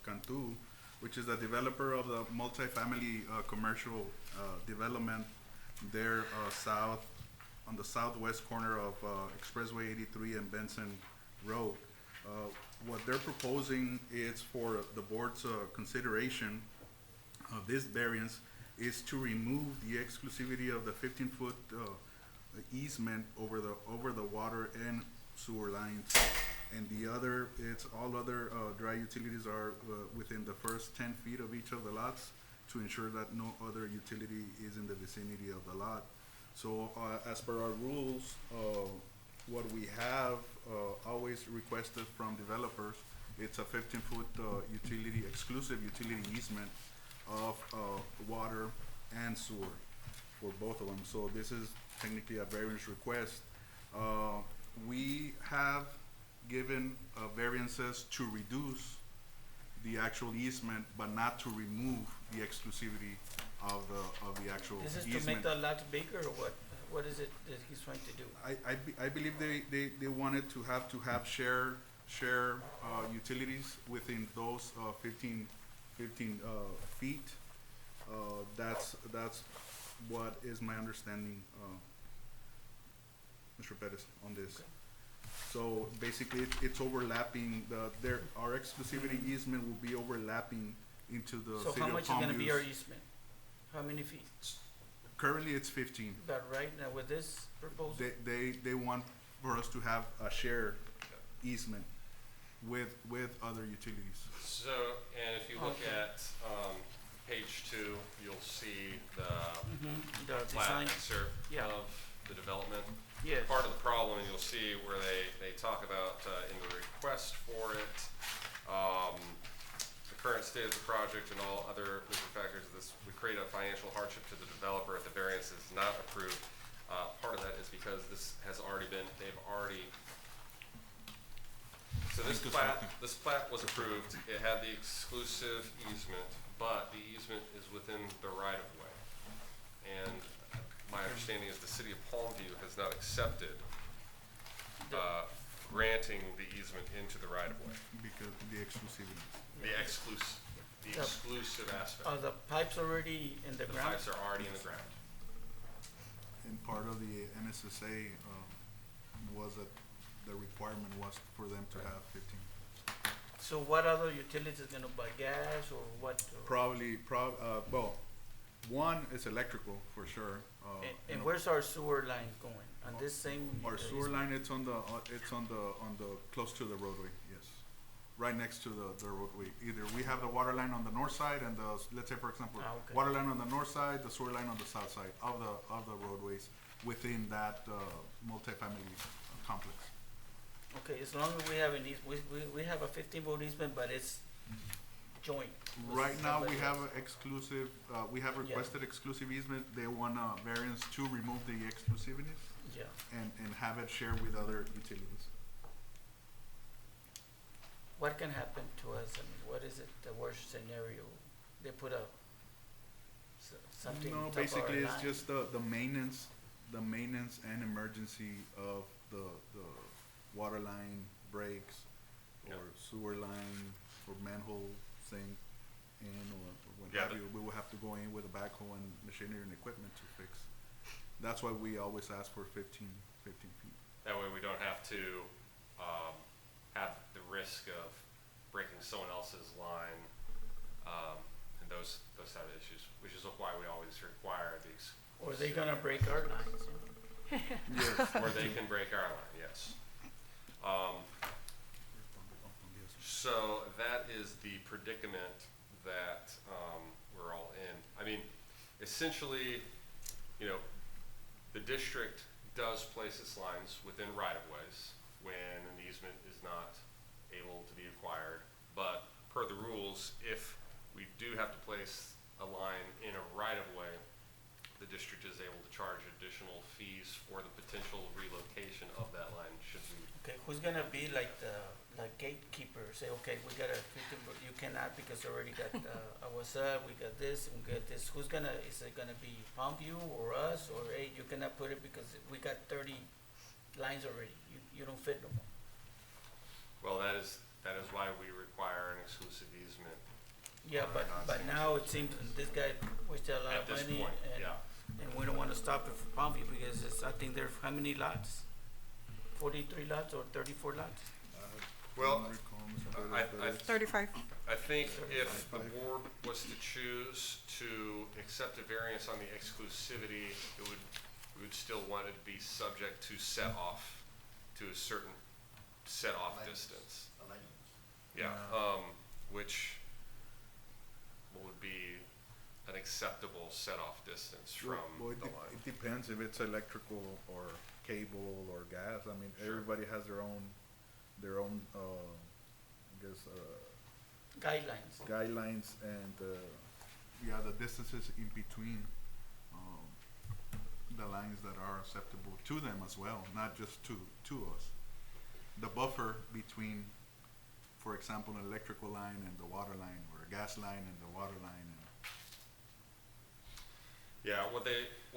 Cantu, which is the developer of the multifamily commercial development there south, on the southwest corner of Expressway 83 and Benson Road. What they're proposing is for the board's consideration of this variance is to remove the exclusivity of the 15-foot easement over the water and sewer lines. And the other, it's all other dry utilities are within the first 10 feet of each of the lots to ensure that no other utility is in the vicinity of the lot. So as per our rules, what we have always requested from developers, it's a 15-foot utility, exclusive utility easement of water and sewer for both of them. So this is technically a variance request. We have given variances to reduce the actual easement, but not to remove the exclusivity of the actual This is easement. to make the lots bigger, or what? What is it that he's trying to do? I believe they wanted to have share utilities within those 15 feet. That's what is my understanding, Mr. Perez, on this. Okay. So basically, it's overlapping. Our exclusivity easement will be overlapping into the So City how of much is gonna be our Palmview's. easement? How many feet? Currently, it's 15. That right now with this proposal? They want for us to have a shared easement with other utilities. So, and if you look Okay. at page 2, you'll see the The plat design, excerpt yeah. of the development. yes. Part of the problem, and you'll see where they talk about in the request for it, the current state of the project and all other moving factors of this would create a financial hardship to the developer if the variance is not approved. Part of that is because this has already been, so this plat was approved, it had the exclusive easement, but the easement is within the right of way. And my understanding is the City of Palmview has not accepted granting the easement into the right of way, Because the exclusivity. the exclusive aspect. Are the pipes already in the The ground? pipes are already in the ground. And part of the NSSA was that the requirement was for them to have 15. So what other utilities gonna buy gas or what? Well, one is electrical for sure. And where's our sewer line going? On this same? Our sewer line, it's on the close to the roadway, yes. Right next to the roadway. Either we have the water line on the north side and let's say for example, Okay. water line on the north side, the sewer line on the south side of the roadways within that multifamily complex. Okay, as long as we have we have a 15-foot easement, but it's joint. with Right now, we somebody have else. an exclusive, we have requested exclusive easement. They want a variance to remove the exclusivities Yeah. and have it shared with other utilities. What can happen to us? I mean, what is it, the worst scenario? They put something No, on top of our basically, it's line? just the maintenance and emergency of the water line breaks or Yeah. sewer line or manhole sink in or what Yeah, have you. We will have to go in with a backhoe and machinery and equipment to fix That's why we always ask for 15 feet. That way we don't have to, have the risk of breaking someone else's line, and those type of issues, which is why we always require these. Or they gonna break our lines, you know? Yes. Or they can break our line, yes. So that is the predicament that, we're all in. I mean, essentially, you know, the district does place its lines within right-of-ways when an easement is not able to be acquired. But per the rules, if we do have to place a line in a right-of-way, the district is able to charge additional fees for the potential relocation of that line should we. Okay, who's gonna be like the gatekeeper? Say, okay, we gotta, you cannot because you already got, AGUA, we got this, we got this. Who's gonna, is it gonna be Palmview or us, or hey, you cannot put it because we got 30 lines already, you don't fit no more? Well, that is why we require an exclusive easement. Yeah, for but non-senior now it citizens. seems this guy wasted a lot At of this money point, and, yeah. and we don't wanna stop it for Palmview because it's, I think there's how many lots? 43 lots or 34 lots? Well, I 35. I think if the board was to choose to accept a variance on the exclusivity, we would still want it to be subject to set off, to a certain set off distance. Yeah, which would be an acceptable set off distance from Well, the line. it depends if it's electrical or cable or gas. I mean, Sure. everybody has their own, I guess, guidelines and, yeah, the distances in between, the lines that are acceptable to them as well, not just to us. The buffer between, for example, an electrical line and the water line, or a gas line and the water line, and Yeah, what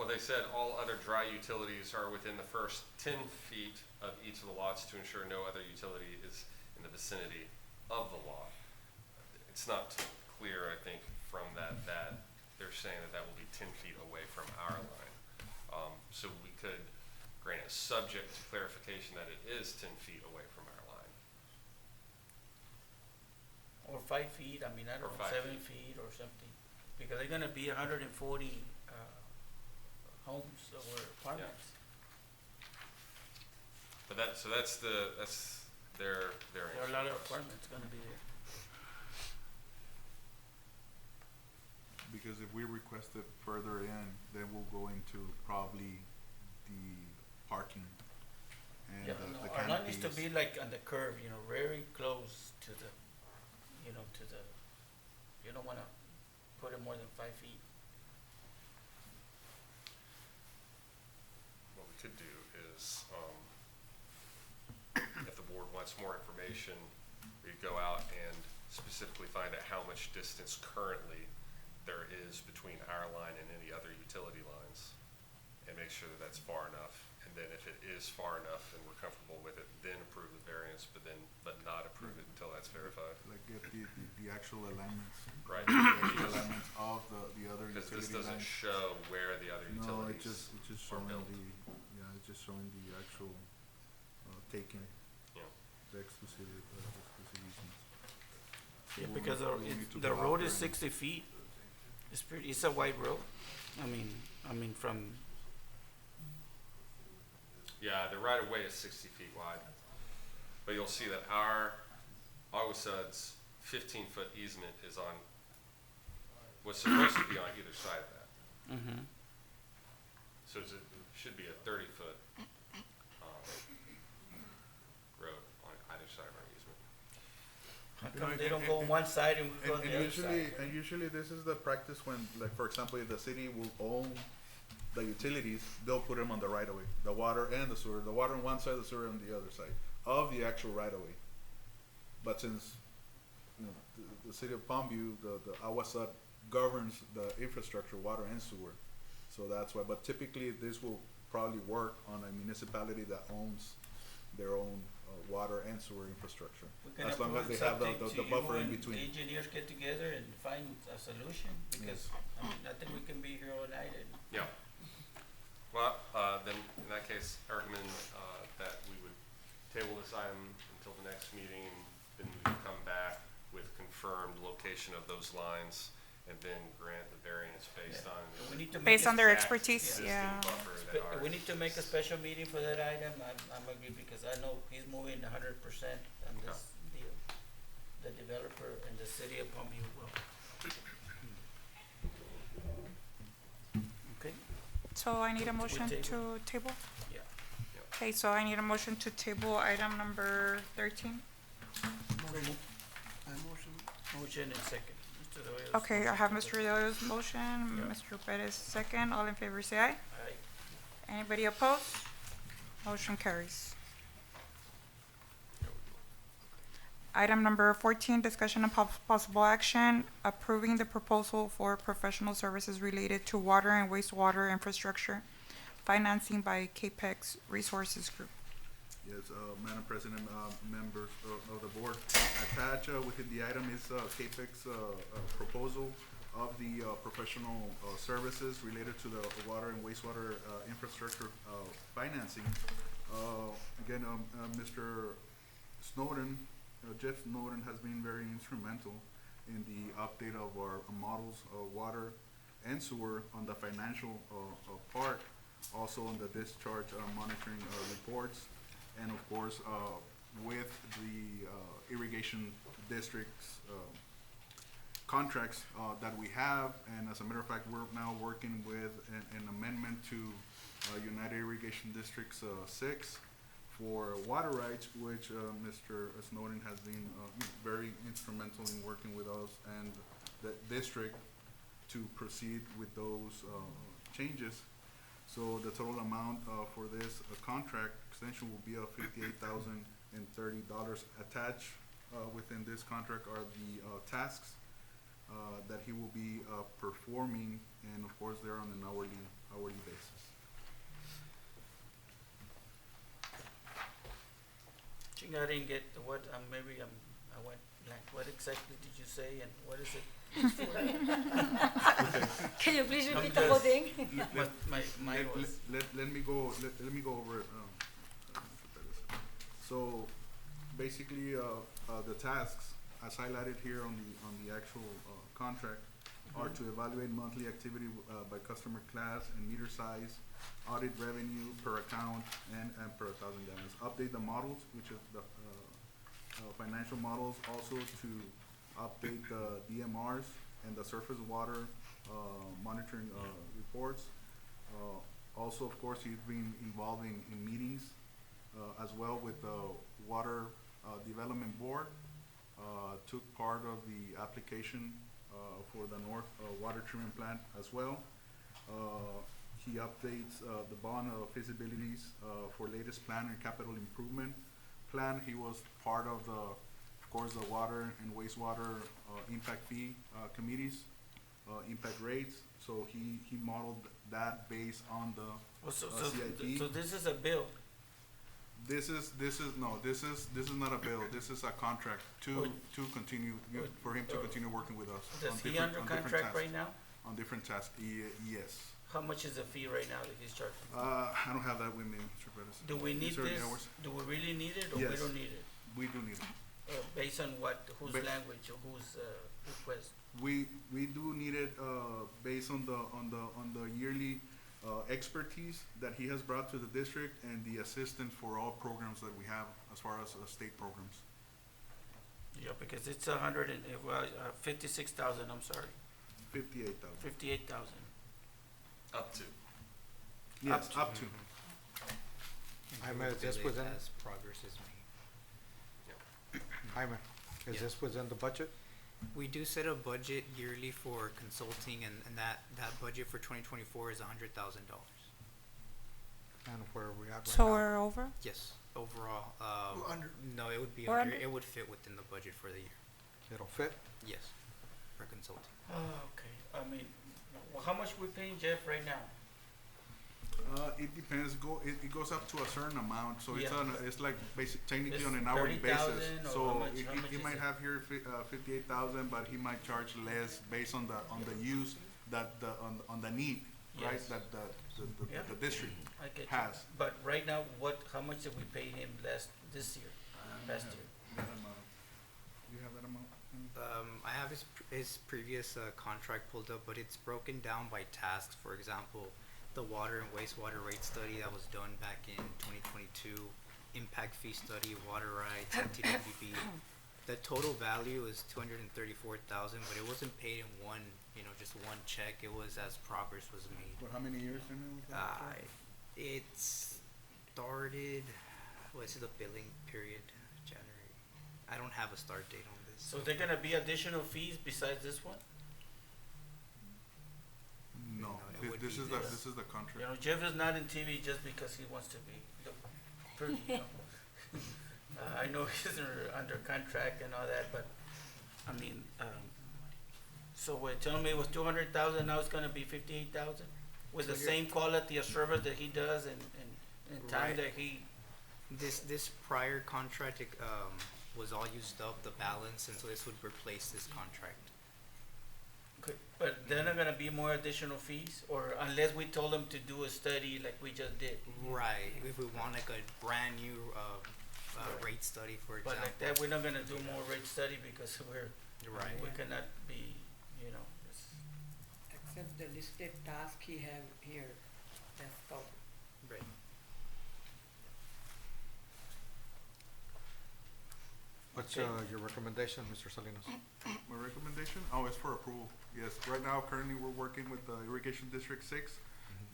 they said, all other dry utilities are within the first 10 feet of each of the lots to ensure no other utility is in the vicinity of the lot. It's not clear, I think, from that they're saying that will be 10 feet away from our line. So we could grant it subject to clarification that it is 10 feet away from our line. Or 5 feet, I mean, I Or don't know, 5 7 feet or something, because they're gonna be 140, homes or apartments. But that's their There are a lot of answer for us. apartments gonna be there. because if we request it further in, then we'll go into probably the parking and Yeah, the no, our line needs canopies. to be like on the curve, you know, very close to the, you don't wanna put it more than 5 feet. What we could do is, if the board wants more information, we go out and specifically find out how much distance currently there is between our line and any other utility lines, and make sure that that's far enough. And then if it is far enough and we're comfortable with it, then approve the variance, but not approve it until that's verified. Like get the actual alignments. Right. The actual alignments of the other Because utility this doesn't lines. show where the other No, utilities it's just are showing built. it's just showing the actual, taking Yeah. the exclusive easements. Yeah, We'll- because we'll need to the go out road there is and- 60 feet. It's a wide road. I mean from, Yeah, the right of way is 60 feet wide, but you'll see that our AGUA's 15-foot easement is on, was supposed to be on either side of that. So it should be a 30-foot road on either side of our easement. how You come know, they don't and- go on one side and we go on And the other usually, side? and usually this is the practice when, like, for example, if the city will own the utilities, they'll put them on the right of way, the water and the sewer, the water on one side, the sewer on the other side of the actual right of way. But since, you know, the city of Palmview, the AGUA governs the infrastructure, water and sewer, so that's why. But typically, this will probably work on a municipality that owns their own water and sewer infrastructure, We're as gonna long as put they have something the to you buffer in and between. the engineers get together and find a solution, because, I mean, I think we can be here all night and Yeah. Well, then, in that case, I recommend that we would table this item until the next meeting, and then we can come back with confirmed location of those lines, and then grant the variance based on We need to make Based a- on their exact expertise, existing yeah. buffer that We are- need to make a special meeting for that item. I'm agree because I know he's moving 100% on this deal. The developer and the city of Palmview will. Okay, So I need a motion table. to table? yeah. Okay, so I need a motion to table item number 13. Motion and second. Mr. Doyle's Okay, I motion. have Mr. Arroyo's motion, Yeah. Mr. Perez second. All in favor say aye. Aye. Anybody opposed? Motion carries. Item number 14, discussion and possible action, approving the proposal for professional services related to water and wastewater infrastructure, financing by CAPEX Resources Group. Yes, Madam President, members of the board, attached within the item is CAPEX proposal of the professional services related to the water and wastewater infrastructure financing. Again, Mr. Snowden, Jeff Snowden has been very instrumental in the update of our models of water and sewer on the financial part, also on the discharge monitoring reports, and of course, with the irrigation districts contracts that we have, and as a matter of fact, we're now working with an amendment to United Irrigation Districts 6 for water rights, which Mr. Snowden has been very instrumental in working with us and the district to proceed with those changes. So the total amount for this contract extension will be $58,030. Attached within this contract are the tasks that he will be performing, and of course they're on an hourly basis. I didn't get what, maybe I went blank. What exactly did you say and what is it? Can you please repeat I'm the whole just- thing? Mine was, Let me go over it. Mr. Perez. So basically, the tasks as highlighted here on the actual contract are to evaluate monthly activity by customer class and meter size, audit revenue per account and per 1,000 gallons. Update the models, which is the financial models, also to update the DMRs and the surface water monitoring reports. Also, of course, he's been involving in meetings as well with the Water Development Board. Took part of the application for the North Water Treatment Plant as well. He updates the bond feasibilities for latest plan and capital improvement plan. He was part of the water and wastewater impact fee committees, impact rates. So he modeled that based on the CIP. so this is a bill. This is not a bill. This is a contract to continue, for him to continue working with us. Does on he different- under on different contract tasks. right now? On different tasks, yes. How much is the fee right now that he's charging? I don't have that with me, Mr. Perez. Do we need These are the this? hours. Do we really need it or we Yes. don't need it? We do need it. Based on what, whose Ba- language or whose request? We do need it based on the yearly expertise that he has brought to the district and the assistance for all programs that we have as far as state programs. Yeah, because it's 56,000, I'm sorry, 58,000. 58,000. Up to. Yes, up to. Jaime, is this within, As progress is made. Jaime, is Yeah. this within the budget? We do set a budget yearly for consulting, and that budget for 2024 is $100,000. And where are we at right So now? we're over? Yes, overall. No, it would be We're under. under? It would fit within the budget for the year. It'll fit? Yes, for consulting. Oh, okay. I mean, how much we paying Jeff right now? It depends. It goes up to a certain amount, so Yeah. it's like technically It's on an hourly 30,000 basis. or So how much he is might it? have here 58,000, but he might charge less based on the use that on the need right? Yes. That Yeah. the district I get you. has. But right now, how much did we pay him this year, past year? That amount. You have that amount? I have his previous contract pulled up, but it's broken down by tasks. For example, the water and wastewater rate study that was done back in 2022, impact fee study, water rights, MTWB. The total value is 234,000, but it wasn't paid in one, just one check. It was as progress was made. For how many years now? Was that? It started. What's the billing period? January. I don't have a start date on this. So they're gonna be additional fees besides this one? No, No, it would this be is this. this is the contract. Jeff is not in TV just because he wants to look pretty, I know he's under contract and all that, but, I mean, so we're telling me it was 200,000, now it's gonna be 58,000? With the So same quality of service that he does and time Right. that he, This prior contract was all used up, the balance, and so this would replace this contract. but then are gonna be more additional fees? Or unless we told them to do a study like we just did? Right. If we want like a brand new rate study, for But example. like that, we're not gonna do more rate study because Right. we cannot be, Except the listed task he have here, that's covered. Right. What's Okay. your recommendation, Mr. Salinas? My recommendation? Oh, it's for approval. Yes, right now, currently, we're working with Irrigation District 6.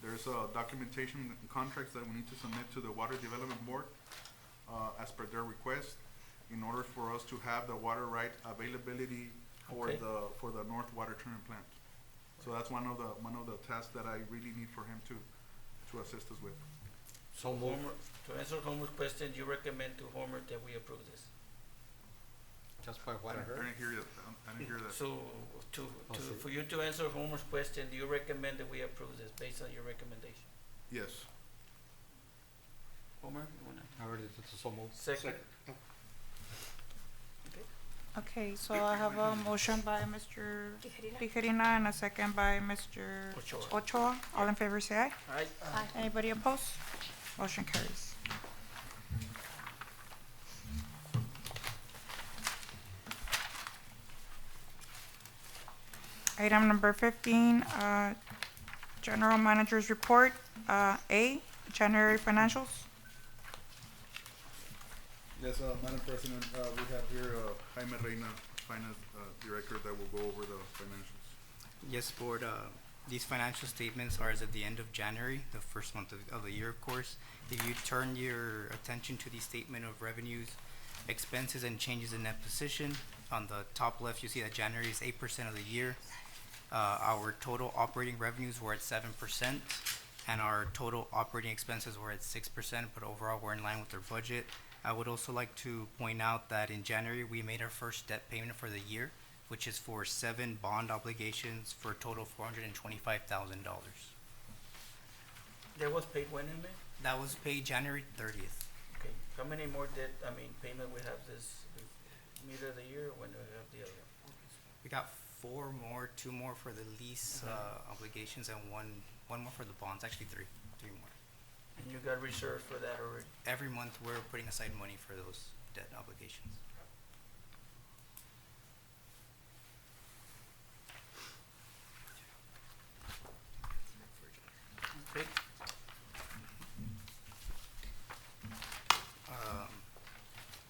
There's documentation and contracts that we need to submit to the Water Development Board as per their request in order for us to have the water right availability for Okay. for the North Water Treatment Plant. So that's one of the tasks that I really need for him to assist us with. So moved. Homer, to answer Homer's question, you recommend to Homer that we approve this? Just by what I I heard? didn't hear that. I didn't hear that. So, I'll see. for you to answer Homer's question, do you recommend that we approve this based on your recommendation? Yes. Homer, you wanna? I already did the so moved. Second. Okay, so I have a motion by Mr. Tijerina? Tijerina and a second by Mr. Ochoa. Ochoa. All in favor, say aye. Aye. Aye. Anybody opposed? Motion carries. Item number 15, General Manager's Report, A, January financials. Yes, Madam President, we have here Jaime Reina, Finance Director, that will go over the financials. Yes, Board. These financial statements are as of the end of January, the first month of the year, of course. If you turn your attention to the statement of revenues, expenses, and changes in net position, on the top left, you see that January is 8% of the year. Our total operating revenues were at 7%, and our total operating expenses were at 6%, but overall, we're in line with our budget. I would also like to point out that in January, we made our first debt payment for the year, which is for 7 bond obligations for a total of $425,000. That was paid when in May? That was paid January 30th. Okay, how many more payment we have this, middle of the year, when do we have the other? We got 4 more, 2 more for the lease obligations, and one more for the bonds, actually 3 more. And you got reserved for that already? Every month, we're putting aside money for those debt obligations. Okay,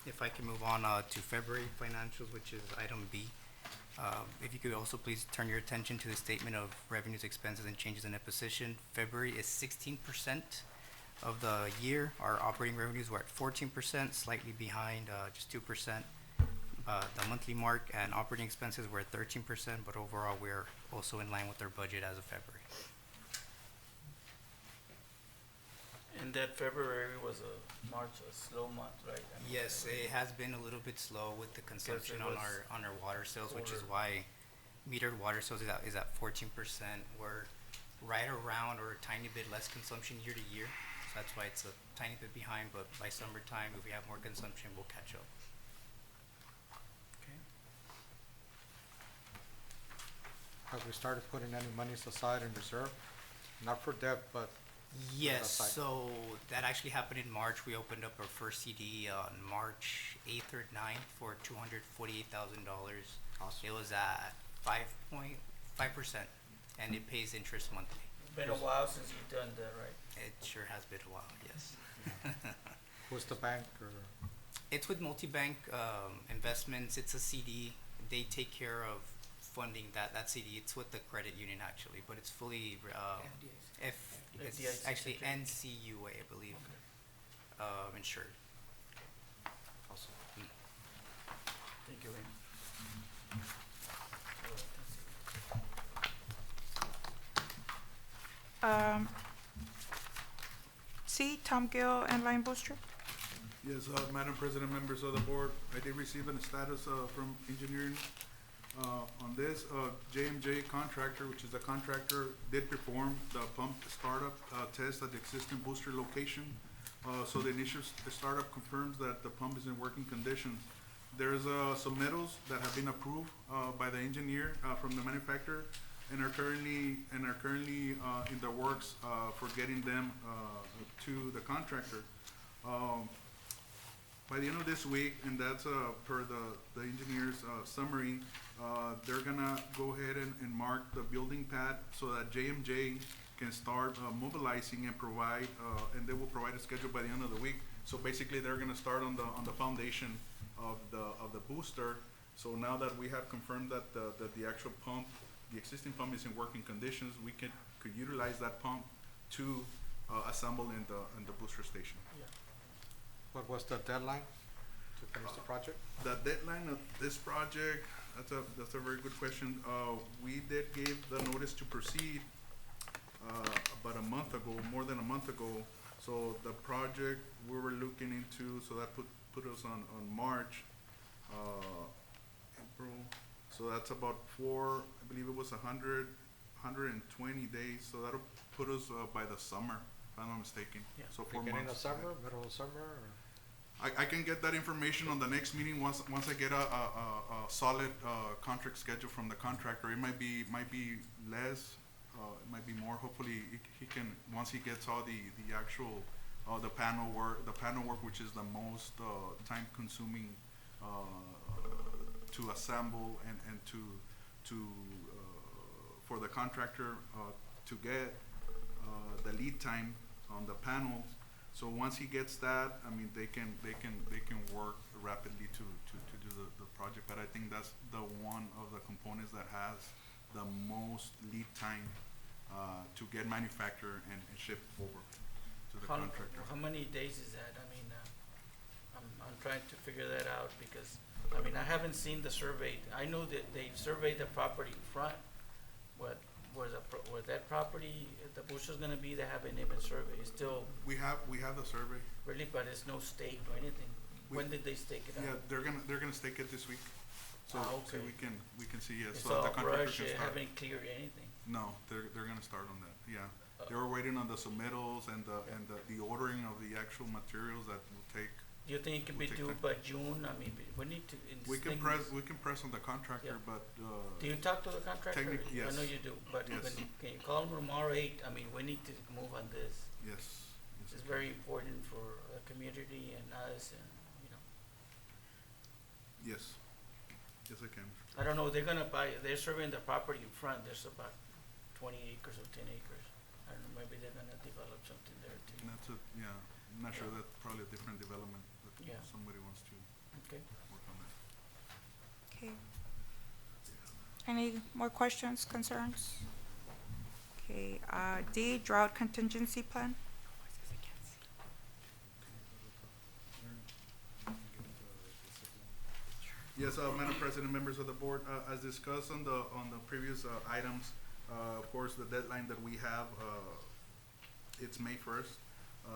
If I can move on to February financials, which is item B. If you could also please turn your attention to the statement of revenues, expenses, and changes in net position. February is 16% of the year. Our operating revenues were at 14%, slightly behind just 2%. The monthly mark and operating expenses were at 13%, but overall, we're also in line with our budget as of February. and that February was a slow month, right? I mean, Yes, it has been a little bit slow with the consumption on was our water sales, which is over- why metered water sales is at 14%. We're right around or a tiny bit less consumption year to year. So that's why it's a tiny bit behind, but by summertime, if we have more consumption, we'll catch up. Okay. Have we started putting any monies aside in reserve? Not for debt, but Yes, outside. so that actually happened in March. We opened up our first CD on March 8th or 9th for $248,000. Awesome. It was at 5.5%, and it pays interest monthly. It's been a while since you've done that, right? It sure has been a while, yes. Who's the bank or? It's with Multibank Investments. It's a CD. They take care of funding that CD. It's with the credit union actually, but it's fully it's FDIC actually secured. NCUA, I believe, insured. Awesome. Thank you, Raymond. C, Tom Gill and Line Booster. Yes, Madam President, members of the board, I did receive a status from engineering on this. J&J Contractor, which is the contractor, did perform the pump startup test at the existing booster location. So the initial startup confirms that the pump is in working conditions. There's submittals that have been approved by the engineer from the manufacturer and are currently in the works for getting them to the contractor. By the end of this week, and that's per the engineer's summary, they're gonna go ahead and mark the building pad so that J&J can start mobilizing and provide, and they will provide a schedule by the end of the week. So basically, they're gonna start on the foundation of the booster. So now that we have confirmed that the actual pump, the existing pump is in working conditions, we could utilize that pump to assemble in the booster station. What was the deadline to finish the project? The deadline of this project, that's a very good question. We did give the notice to proceed about a month ago, more than a month ago. So the project we were looking into, so that put us on March, April. So that's about I believe it was 120 days. So that'll put us by the summer, if I'm not mistaken. Yeah. So 4 Beginning of months. summer, middle of summer, or? I can get that information on the next meeting once I get a solid contract schedule from the contractor. It might be less, it might be more. Hopefully he can, once he gets all the actual the panel work, which is the most time consuming to assemble and to for the contractor to get the lead time on the panels. So once he gets that, I mean, they can work rapidly to do the project. But I think that's the one of the components that has the most lead time to get manufactured and shipped over to the contractor. How many days is that? I mean, I'm trying to figure that out because, I mean, I haven't seen the survey. I know that they surveyed the property in front, but where that property, the booster's gonna be, they haven't even surveyed. It's still, We have the survey. really, but it's no stake or anything. When did they stake it Yeah, out? they're gonna stake it this week. So, so okay. we can see, yes. It's So that all the contractor brush, can they start. haven't cleared anything. No, they're gonna start on that, yeah. They were waiting on the submittals and the ordering of the actual materials that will take. Do you think it can be We'll take due time. by June? I mean, we need to. We can press on the contractor, Yeah. but, Do you talk to the contractor? Technically, I yes. know you do, but Yes. can you call them tomorrow 8? I mean, we need to move on this. yes. It's very important for the community and us and, you know. Yes, yes, I can. I don't know, they're surveying the property in front, there's about 20 acres or 10 acres. I don't know, maybe they're gonna develop something there too. And that's yeah, I'm not sure, that's probably a different development, but Yeah. somebody wants to Okay. work on that. Okay. Any more questions, concerns? Okay, D, drought contingency plan. Yes, Madam President, members of the board, as discussed on the previous items, of course, the deadline that we have, it's May 1st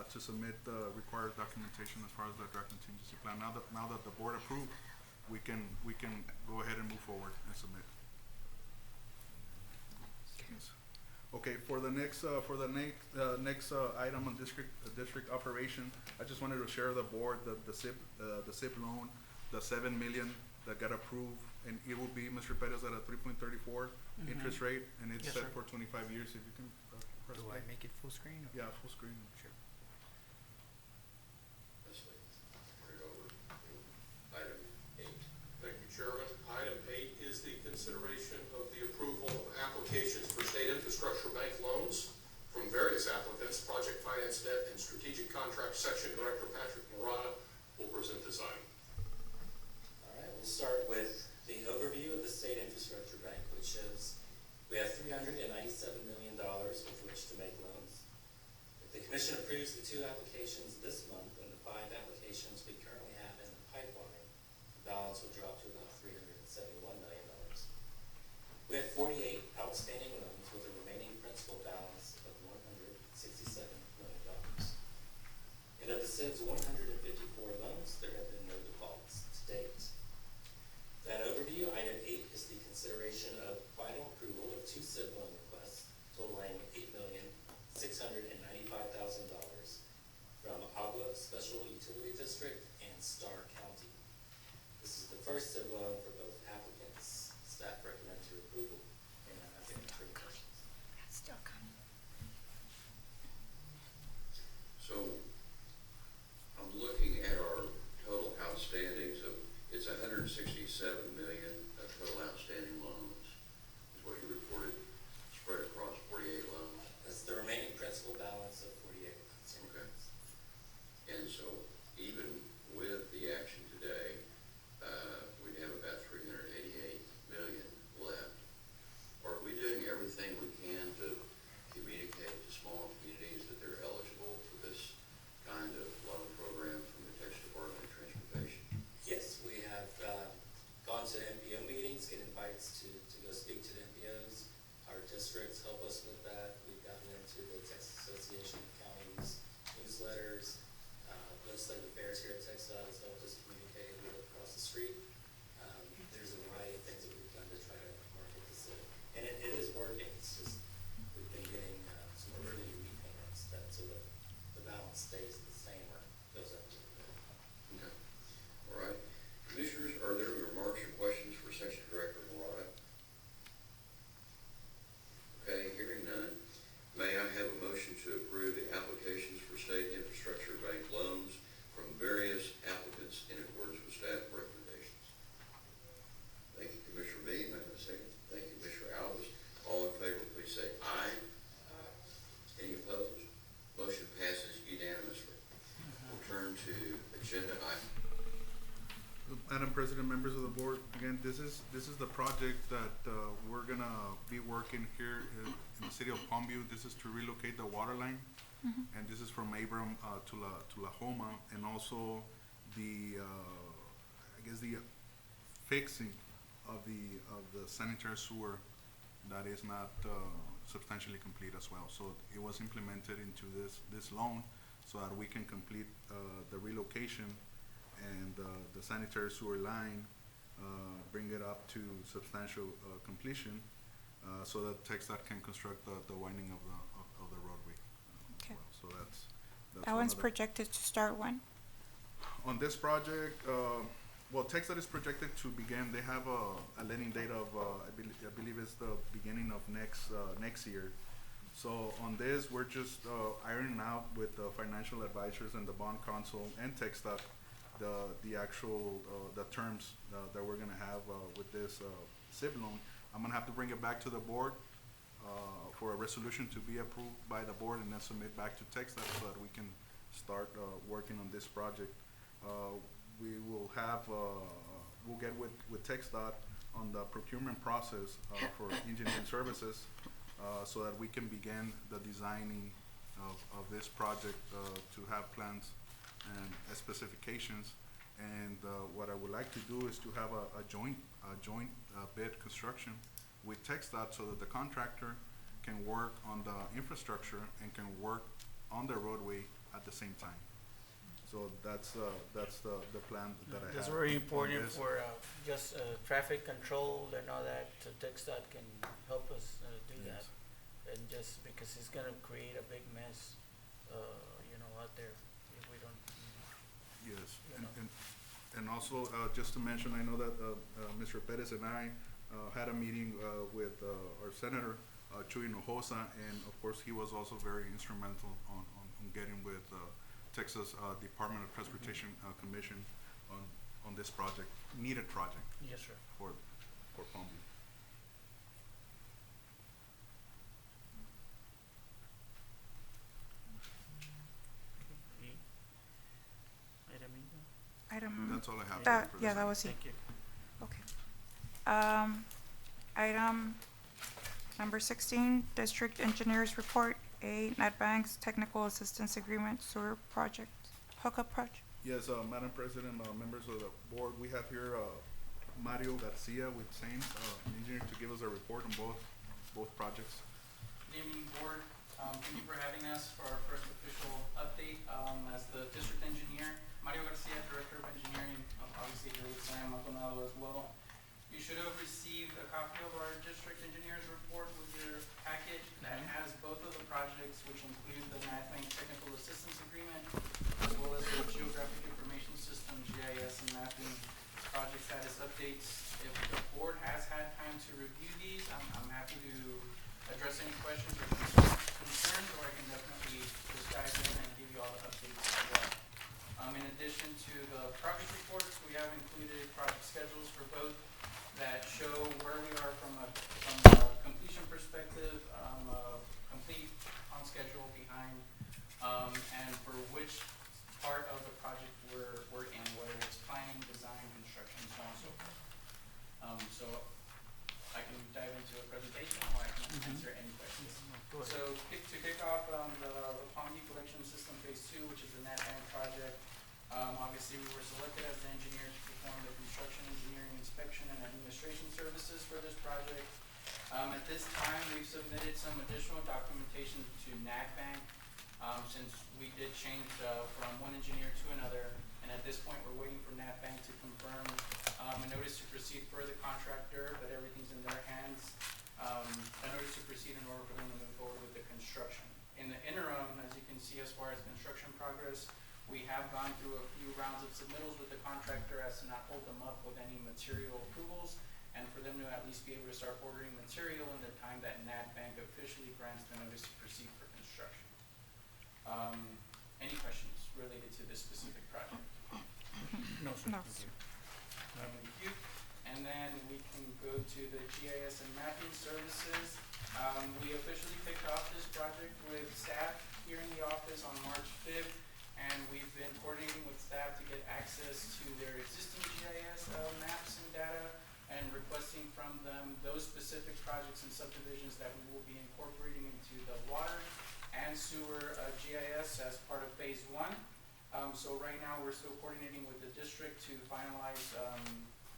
to submit the required documentation as far as the drought contingency plan. Now that the board approved, we can go ahead and move forward and submit. Yes. Okay, for the next item on district operation, I just wanted to share with the board the SIP loan, the 7 million that got approved, and it will be, Mr. Perez, at a 3.34 interest rate, and it's Yes, set sir. for 25 years. If you can press Do I play. make it full screen? or- Yeah, full screen. Sure. Turn it over to item 8. Thank you, Chairman. Item 8 is the consideration of the approval of applications for state infrastructure bank loans from various applicants. Project Finance Debt and Strategic Contract Section Director Patrick Morata will present this item. All right, we'll start with the overview of the state infrastructure bank, which shows we have $397 million with which to make loans. If the commission approves the 2 applications this month and the 5 applications we currently have in the pipeline, the balance will drop to about $371 million. We have 48 outstanding loans with a remaining principal balance of $167 million. And of the SID's 154 loans, there have been no defaults to date. That overview, item 8 is the consideration of final approval of 2 SID loan requests totaling $8,695,000 from AGUA Special Utility District and Starr County. This is the first SID loan for both applicants. Staff recommends your approval, and I think it's pretty questions. Still coming. So I'm looking at our total outstandings of, it's 167 million of total outstanding loans, is what you reported, spread across 48 loans. That's the remaining principal balance of 48 outstanding Okay. loans. And so even with the action today, we'd have about 388 million left. Are we doing everything we can to communicate to small communities that they're eligible for this kind of loan program from the Texas Department of Transportation? Yes, we have gone to NPO meetings, get invites to go speak to the NPOs. Our districts help us with that. We've gotten into the Texas Association of Counties newsletters. Legislative Affairs here at TxDOT has helped us communicate with across the street. There's a variety of things that we've done to try to market the city. And it is working. It's just we've been getting some early repayments so that the balance stays the same or goes up a little bit. Okay. All right. Commissioners, are there remarks or questions for Section Director Morata? Okay, hearing none. May I have a motion to approve the applications for state infrastructure bank loans from various applicants in accordance with staff recommendations? Thank you, Commissioner Mead. May I have a second? Thank you, Commissioner Alves. All in favor, please say aye. Any opposed? Motion passes unanimously. We'll turn to agenda item. Madam President, members of the board, again, this is the project that we're gonna be working here in the city of Palmview. This is to relocate the water line, and this is from Abram to La Homa, and also the I guess the fixing of the sanitary sewer that is not substantially complete as well. So it was implemented into this loan so that we can complete the relocation and the sanitary sewer line, bring it up to substantial completion, so that TxDOT can construct the widening of the roadway. Okay. Well. So that's That one one's of the- projected to start when? On this project, well, TxDOT is projected to begin. They have a letting date of I believe it's the beginning of next year. So on this, we're just ironing out with the financial advisors and the bond counsel and TxDOT the actual the terms that we're gonna have with this SIB loan. I'm gonna have to bring it back to the board for a resolution to be approved by the board and then submit back to TxDOT so that we can start working on this project. We will have we'll get with TxDOT on the procurement process for engineering services so that we can begin the designing of this project to have plans and specifications. And what I would like to do is to have a joint bid construction with TxDOT so that the contractor can work on the infrastructure and can work on the roadway at the same time. So that's the plan that I have. That's very on important this. for just traffic control and all that, so TxDOT can help us do Yes. that. And just because it's gonna create a big mess, out there if we don't. Yes, You and, know. and also, just to mention, I know that, Mr. Perez and I, had a meeting, with, our senator Chuy Hinojosa, and of course, he was also very instrumental on getting with Texas Department of Transportation Commission on this project, needed project Yes, sir. for Palmview. Item, That's all I have. that, for yeah, this that item. was it. Thank you. Okay. Item number 16, District Engineers Report, Nat Bank's Technical Assistance Agreement Sewer Project, Hookup Project. Yes, Madam President, members of the board, we have here Mario Garcia with Sames, an engineer, to give us a report on both projects. Good evening, board. Thank you for having us for our first official update. As the district engineer, Mario Garcia, Director of Engineering, obviously here with Sam Maldonado as well. You should have received a copy of our district engineer's report with your package that has both of the projects, which include the Nat Bank Technical Assistance Agreement, as well as the Geographic Information System, GIS, and mapping project status updates. If the board has had time to review these, I'm happy to address any questions or concerns, or I can definitely just dive in and give you all the updates as well. In addition to the project reports, we have included project schedules for both that show where we are from a completion perspective, complete, on schedule, behind, and for which part of the project we're in, whether it's planning, design, construction, so on and so forth. So I can dive into a presentation, or I can answer any questions. So to kick off the Palmview Collection System Phase 2, which is the Nat Bank project, obviously we were selected as the engineer to perform the construction, engineering, inspection, and administration services for this project. At this time, we've submitted some additional documentation to Nat Bank, since we did change from one engineer to another, and at this point, we're waiting for Nat Bank to confirm a notice to proceed for the contractor, but everything's in their hands. A notice to proceed in order for them to move forward with the construction. In the interim, as you can see, as far as construction progress, we have gone through a few rounds of submittals with the contractor as to not hold them up with any material approvals, and for them to at least be able to start ordering material in the time that Nat Bank officially grants the notice to proceed for construction. Any questions related to this specific project? No, sir. No. Thank you. And then we can go to the GIS and mapping services. We officially kicked off this project with staff here in the office on March 5th. And we've been coordinating with staff to get access to their existing GIS maps and data, and requesting from them those specific projects and subdivisions that we will be incorporating into the water and sewer GIS as part of Phase 1. So right now, we're still coordinating with the district to finalize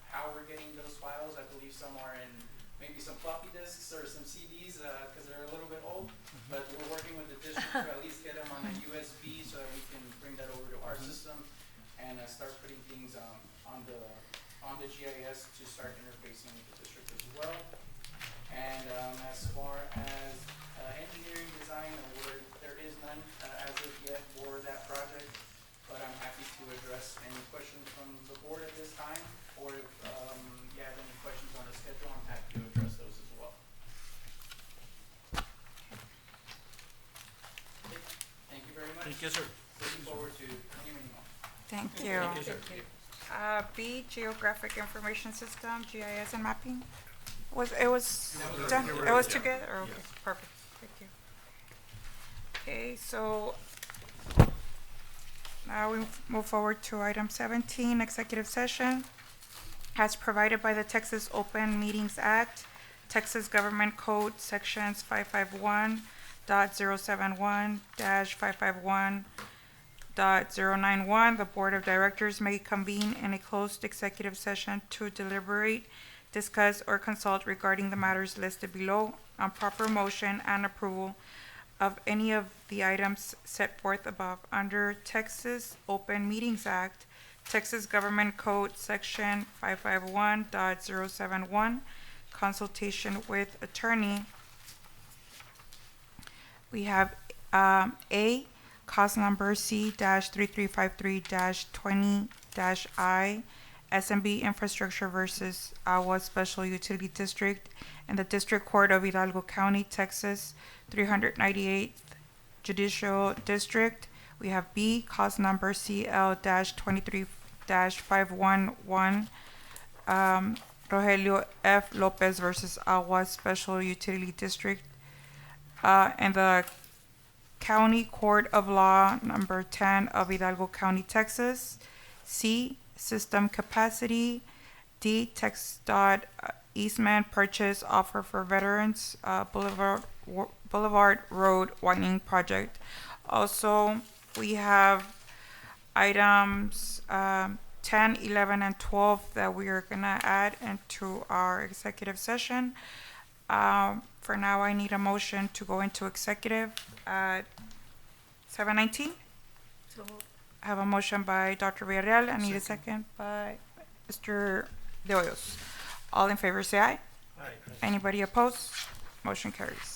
how we're getting those files. I believe some are in maybe some floppy disks or some CDs, because they're a little bit old, but we're working with the district to at least get them on a USB so that we can bring that over to our system and start putting things on the GIS to start interfacing with the district as well. And as far as engineering design, there is none as of yet for that project, but I'm happy to address any questions from the board at this time, or if you have any questions on the schedule, I'm happy to address those as well. Okay. Thank you very much. Thank you, sir. Looking forward to hearing more. Thank you. Thank you, sir. B, Geographic Information System, GIS and mapping. It was done? It was together? Okay, perfect. Thank you. Okay, so now we move forward to item 17, executive session. As provided by the Texas Open Meetings Act, Texas Government Code Sections 551.071-551.091, the Board of Directors may convene in a closed executive session to deliberate, discuss, or consult regarding the matters listed below on proper motion and approval of any of the items set forth above under Texas Open Meetings Act, Texas Government Code Section 551.071, consultation with attorney. We have A, cause number C-3353-20-I SMB Infrastructure versus AGUA Special Utility District in the District Court of Hidalgo County, Texas, 398th Judicial District. We have B, cause number CL-23-511, Rogelio F. Lopez versus AGUA Special Utility District. And the County Court of Law number 10 of Hidalgo County, Texas. C, system capacity. D, text dot easement purchase offer for Veterans Boulevard Road widening project. Also, we have items 10, 11, and 12 that we are gonna add into our executive session. For now, I need a motion to go into executive at 7:19. So moved. I have a motion by Dr. Villarreal. I need a second by Mr. De Hoyos. All in favor, say aye. Aye. Anybody opposed? Motion carries.